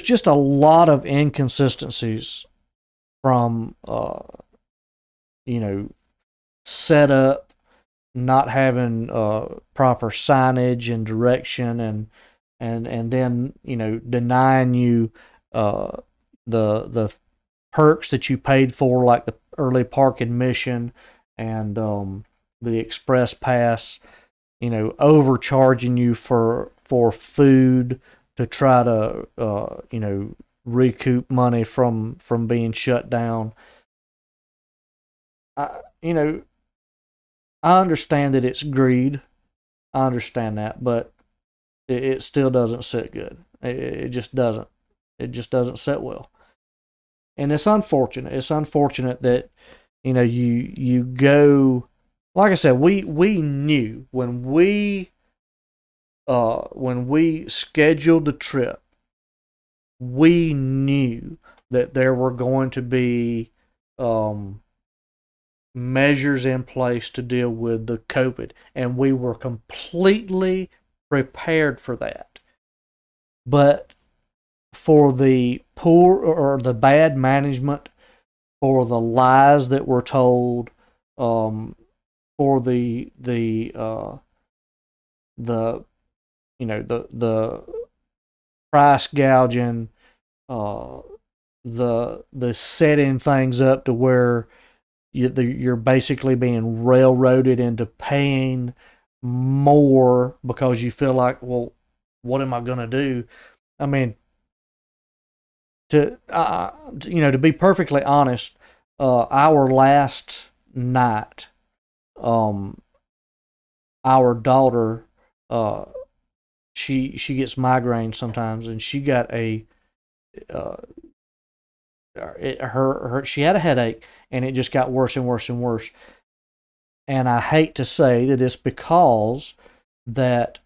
just a lot of inconsistencies from setup, not having proper signage and direction, and then denying you the perks that you paid for, like early park admission and the express pass, overcharging you for food to try to recoup money from being shut down. I you know I understand that it's greed. I understand that, but it still doesn't sit good. It just doesn't. It just doesn't sit well, and it's unfortunate. It's unfortunate that you go. Like I said, we knew when we scheduled the trip, we knew that there were going to be measures in place to deal with the COVID, and we were completely prepared for that. But for the poor or the bad management, for the lies that were told, for the price gouging, the setting things up to where you're basically being railroaded into paying more because you feel like, well, what am I going to do? I mean, to be perfectly honest, our last night, our daughter, she gets migraines sometimes, and she got she had a headache, and it just got worse and worse and worse. And I hate to say that it's because that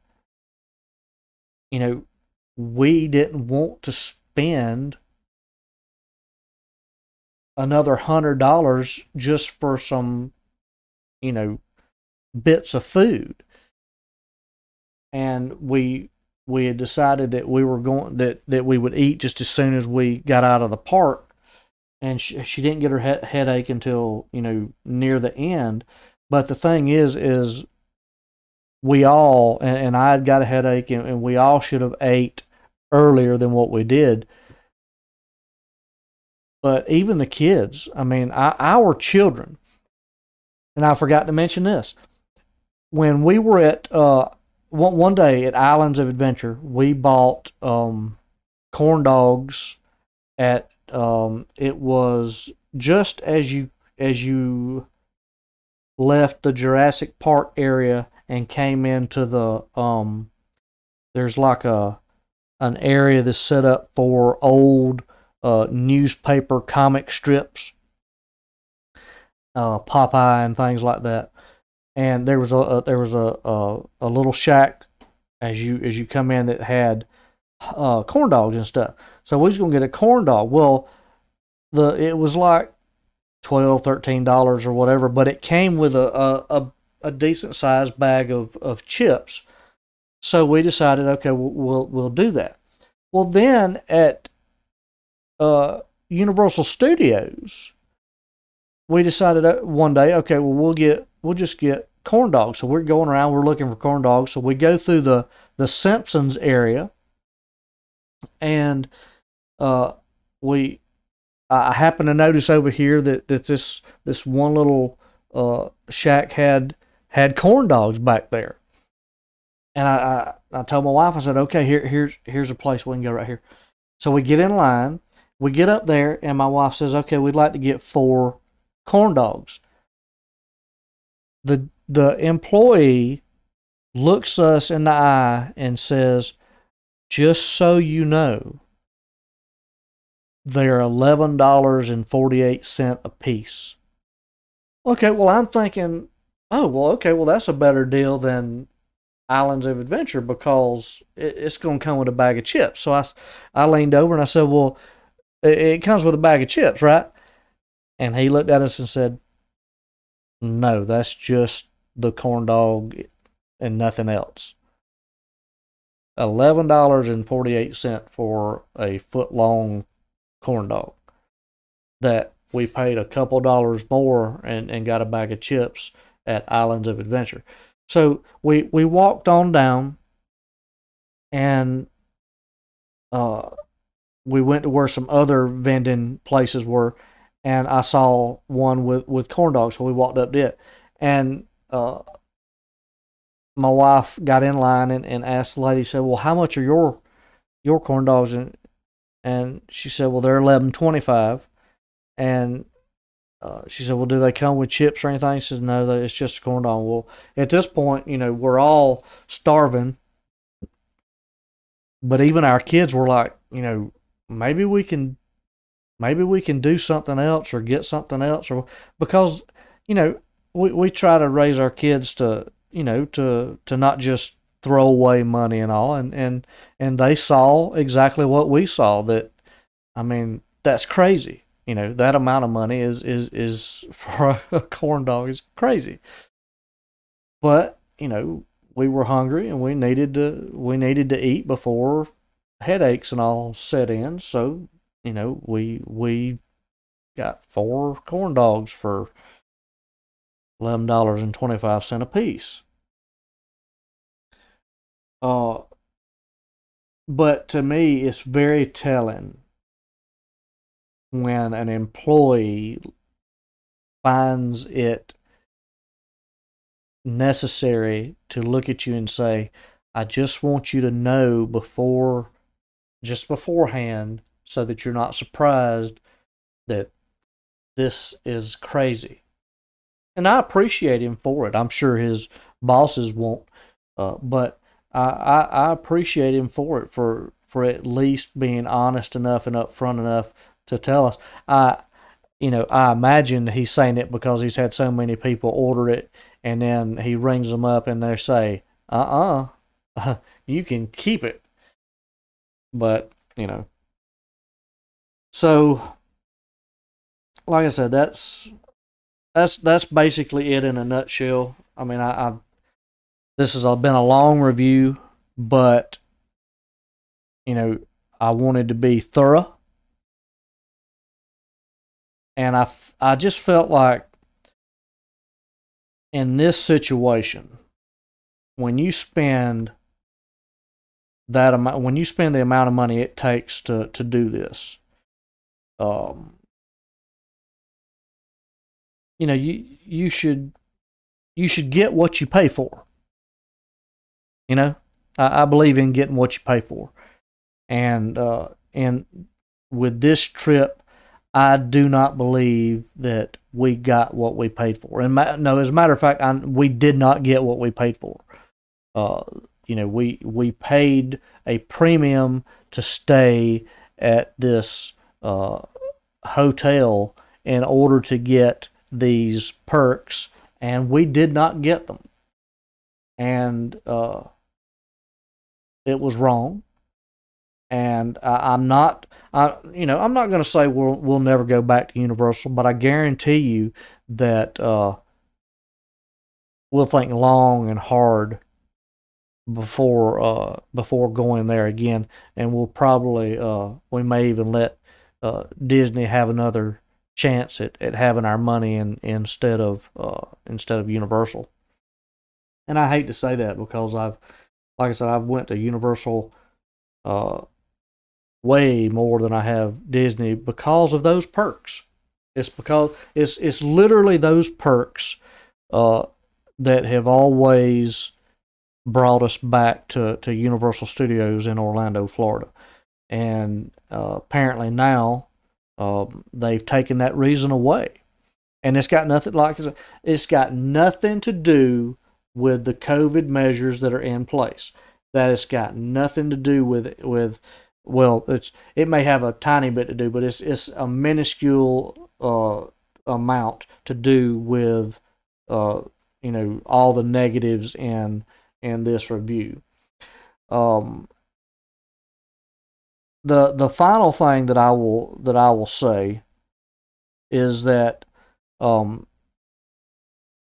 we didn't want to spend another $100 just for some bits of food. And we had decided that we were going that we would eat just as soon as we got out of the park. And she didn't get her headache until near the end. But the thing is we all, and I had got a headache, and we all should have ate earlier than what we did. But even the kids, I mean, our children, and I forgot to mention this, when we were at one day at Islands of Adventure, we bought corn dogs at it was just as you left the Jurassic Park area and came into the there's like an area that's set up for old newspaper comic strips, Popeye and things like that. And there was a little shack as you come in that had corn dogs and stuff. So we was gonna get a corn dog. Well, it was like $12-13 or whatever, but it came with a decent sized bag of chips. So we decided, okay, we'll do that. Well, then at Universal Studios, we decided one day, okay, well we'll just get corn dogs. So we're going around, we're looking for corn dogs. So we go through the Simpsons area, and I happened to notice over here that this one little shack had corn dogs back there. And I told my wife, I said, okay, here's a place we can go right here. So we get in line, we get up there, and my wife says, okay, we'd like to get 4 corn dogs. The employee looks us in the eye and says, just so you know, they're $11.48 a piece. Okay, well, I'm thinking, oh, well, okay, well, that's a better deal than Islands of Adventure because it's going to come with a bag of chips. So I leaned over and I said, well, it comes with a bag of chips, right? And he looked at us and said, no, that's just the corn dog and nothing else. $11.48 for a foot-long corn dog that we paid a couple dollars more and got a bag of chips at Islands of Adventure. So we walked on down, and we went to where some other vending places were, and I saw one with corn dogs, so we walked up to it, and my wife got in line and asked the lady, said, "Well, how much are your corn dogs?" And she said, "Well, they're $11.25." And she said, "Well, do they come with chips or anything?" He says, "No, it's just a corn dog." Well, at this point, we're all starving, but even our kids were like, maybe we can do something else or get something else, or because we try to raise our kids to to not just throw away money and all, and they saw exactly what we saw. That, I mean, that's crazy. That amount of money is for a corn dog is crazy. But we were hungry and we needed to eat before headaches and all set in. So we got 4 corn dogs for $11.25 a piece. But to me, it's very telling when an employee finds it necessary to look at you and say, "I just want you to know beforehand, so that you're not surprised, that this is crazy." And I appreciate him for it. I'm sure his bosses won't, but I appreciate him for it, for at least being honest enough and upfront enough to tell us. I imagine he's saying it because he's had so many people order it, and then he rings them up and they say, you can keep it. But, so, like I said, that's basically it in a nutshell. I mean, this has been a long review, but, I wanted to be thorough. And I just felt like in this situation, when you spend the amount of money it takes to do this, you should get what you pay for. I believe in getting what you pay for, and with this trip, I do not believe that we got what we paid for. And no, as a matter of fact, we did not get what we paid for. We paid a premium to stay at this hotel in order to get these perks, and we did not get them. And it was wrong. And I'm not going to say we'll never go back to Universal, but I guarantee you that we'll think long and hard before going there again, and we'll probably we may even let Disney have another chance at having our money instead of Universal. And I hate to say that because like I said, I've went to Universal way more than I have Disney because of those perks. It's because it's literally those perks that have always brought us back to Universal Studios in Orlando, Florida. And apparently now they've taken that reason away. And it's got nothing to do with the COVID measures that are in place. That it's got nothing to do with well, it may have a tiny bit to do, but it's a minuscule amount to do with all the negatives in this review. The final thing that I will say is that in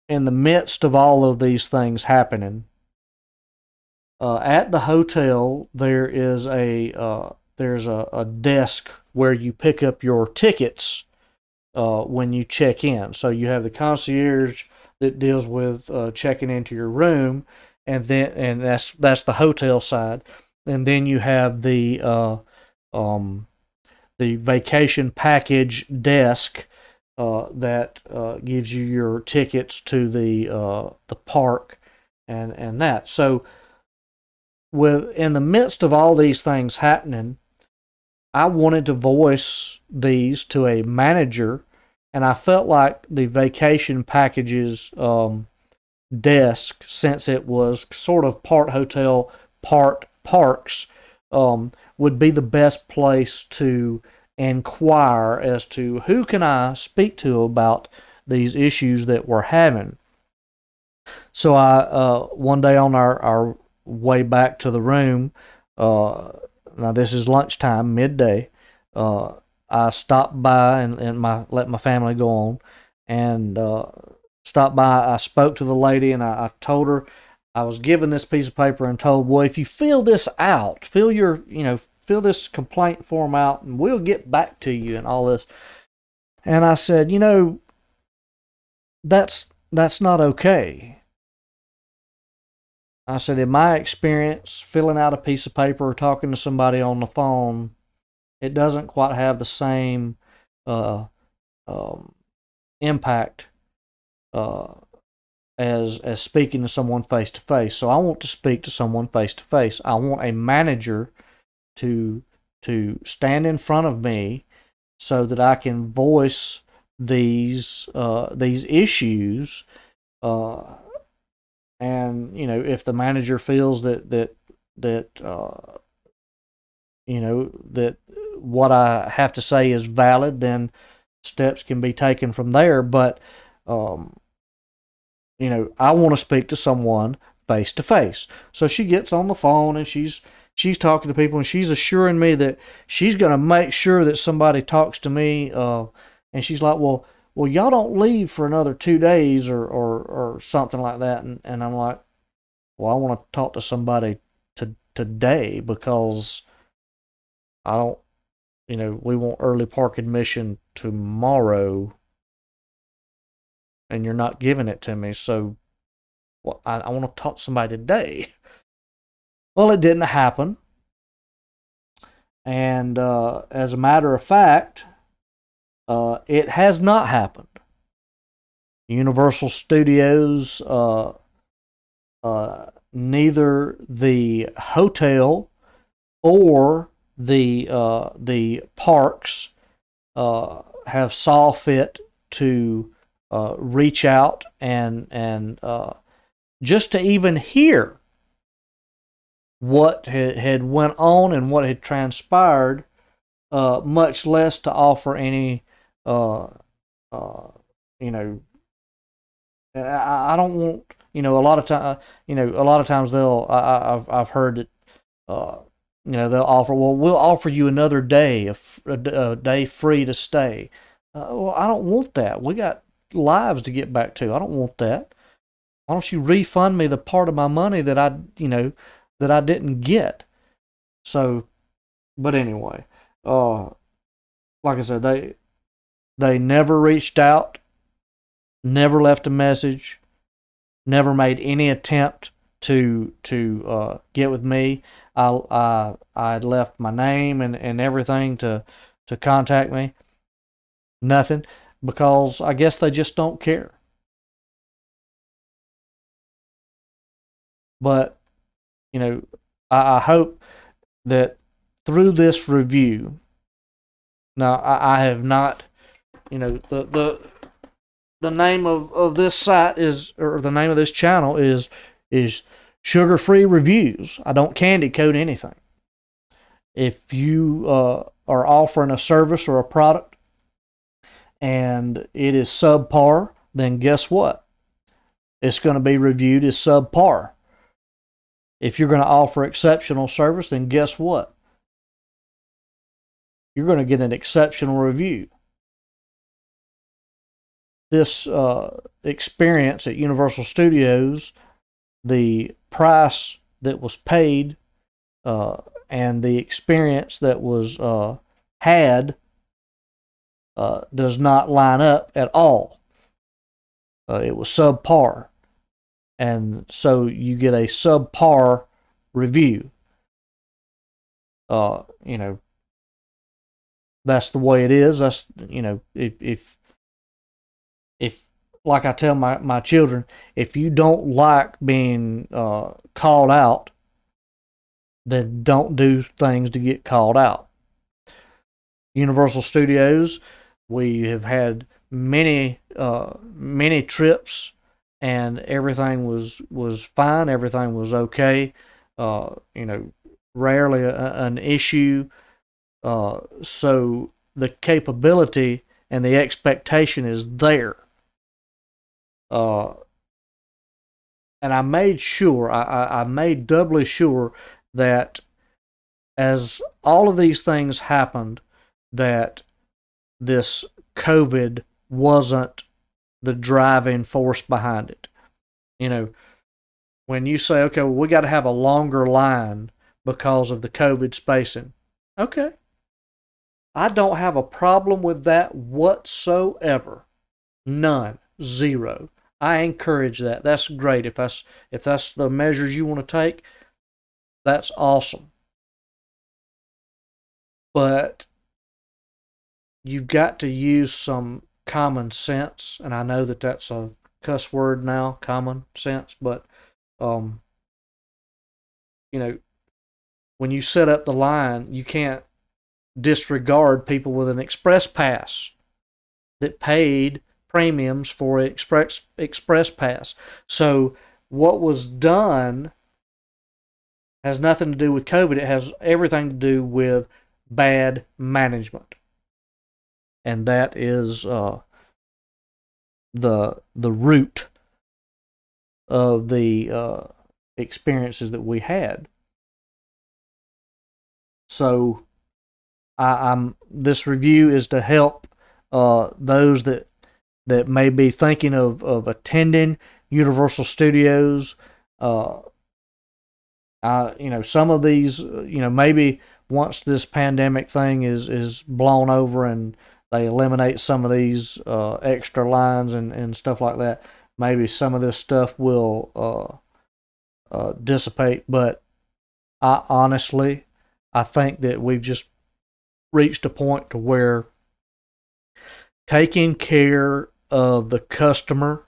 the midst of all of these things happening, at the hotel there's a desk where you pick up your tickets when you check in. So you have the concierge that deals with checking into your room, and that's the hotel side, and then you have the vacation package desk that gives you your tickets to the park and that. So in the midst of all these things happening, I wanted to voice these to a manager, and I felt like the vacation packages desk, since it was sort of part hotel, part parks, would be the best place to inquire as to who can I speak to about these issues that we're having. So I one day on our way back to the room, now this is lunchtime, midday. I stopped by and let my family go on, and stopped by. I spoke to the lady, and I told her I was given this piece of paper and told, well, if you fill this out, fill this complaint form out, and we'll get back to you and all this. And I said, that's not okay. I said, in my experience, filling out a piece of paper or talking to somebody on the phone, it doesn't quite have the same impact as speaking to someone face to face. So I want to speak to someone face to face. I want a manager to stand in front of me so that I can voice these issues. And if the manager feels that what I have to say is valid, then steps can be taken from there. But I want to speak to someone face to face. So she gets on the phone and she's talking to people, and she's assuring me that she's going to make sure that somebody talks to me. And she's like, well, y'all don't leave for another 2 days or something like that. And I'm like, well, I want to talk to somebody today, because I don't, we want early park admission tomorrow, and you're not giving it to me. So I want to talk to somebody today. Well, it didn't happen. And as a matter of fact, it has not happened. Universal Studios, neither the hotel or the parks have saw fit to reach out and just to even hear what had went on and what had transpired, much less to offer any I don't want, a lot of time, a lot of times I've heard that, they'll offer, well, we'll offer you another day, a day free to stay. Well, I don't want that. We got lives to get back to. I don't want that. Why don't you refund me the part of my money that I didn't get? So, but anyway, like I said, they never reached out, never left a message, never made any attempt to get with me. I left my name and everything to contact me. Nothing, because I guess they just don't care. But I hope that through this review, now I have not, the name of this site is, or the name of this channel is Sugar-Free Reviews. I don't candy coat anything. If you are offering a service or a product and it is subpar, then guess what? It's going to be reviewed as subpar. If you're going to offer exceptional service, then guess what? You're going to get an exceptional review. This experience at Universal Studios, the price that was paid and the experience that was had does not line up at all. It was subpar. And so you get a subpar review. That's the way it is. That's, if if, like I tell my children, if you don't like being called out, then don't do things to get called out. Universal Studios, we have had many trips, and everything was fine. Everything was okay. You know, rarely an issue. So the capability and the expectation is there. Uh, and I made sure, I made doubly sure that as all of these things happened, that this COVID wasn't the driving force behind it. You know, when you say, okay, well, we got to have a longer line because of the COVID spacing. Okay. I don't have a problem with that whatsoever. None. Zero. I encourage that. That's great. If that's the measures you want to take, that's awesome. But you've got to use some common sense, and I know that that's a cuss word now, common sense, but um, you know, when you set up the line, you can't disregard people with an express pass that paid premiums for express pass. So what was done has nothing to do with COVID. It has everything to do with bad management, and that is the root of the experiences that we had. So I'm this review is to help those that may be thinking of attending Universal Studios. Some of these, maybe once this pandemic thing is blown over and they eliminate some of these extra lines and stuff like that, maybe some of this stuff will dissipate. But I think that we've just reached a point to where taking care of the customer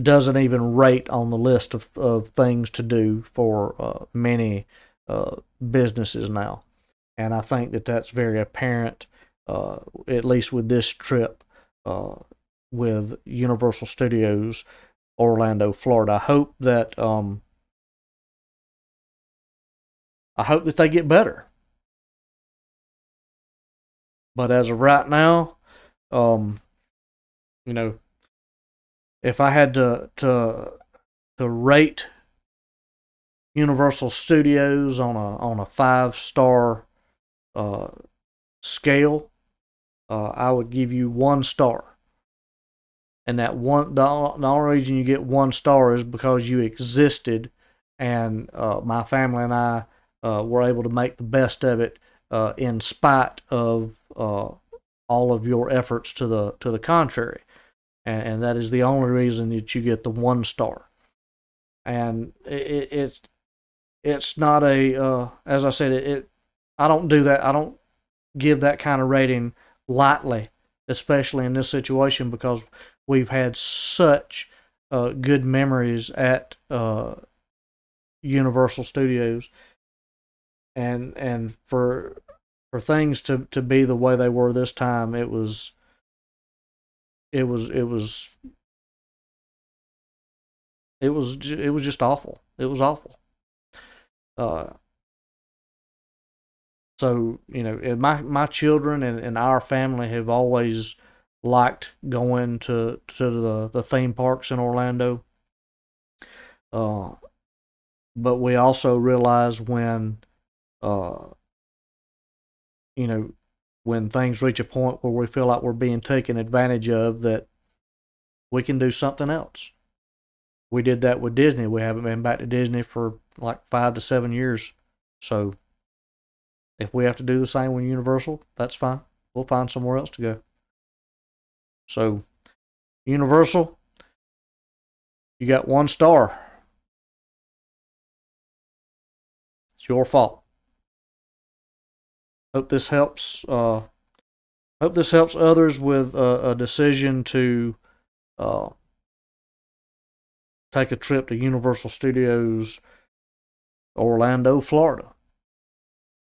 doesn't even rate on the list of things to do for many businesses now. And I think that that's very apparent, at least with this trip with Universal Studios Orlando, Florida. I hope that they get better. But as of right now, um, you know, if I had to rate Universal Studios on a 5-star scale, I would give you 1 star. And that the only reason you get 1 star is because you existed, and my family and I were able to make the best of it in spite of all of your efforts to the contrary. And that is the only reason that you get the 1 star. And it's not a as I said, I don't do that. I don't give that kind of rating lightly, especially in this situation, because we've had such good memories at Universal Studios, and for things to be the way they were this time, it was just awful. It was awful. So my children and our family have always liked going to the theme parks in Orlando. But we also realize when when things reach a point where we feel like we're being taken advantage of, that we can do something else. We did that with Disney. We haven't been back to Disney for like 5 to 7 years. So if we have to do the same with Universal, that's fine. We'll find somewhere else to go. So, Universal, you got 1 star. It's your fault. Hope this helps Hope this helps others with a decision to take a trip to Universal Studios, Orlando, Florida.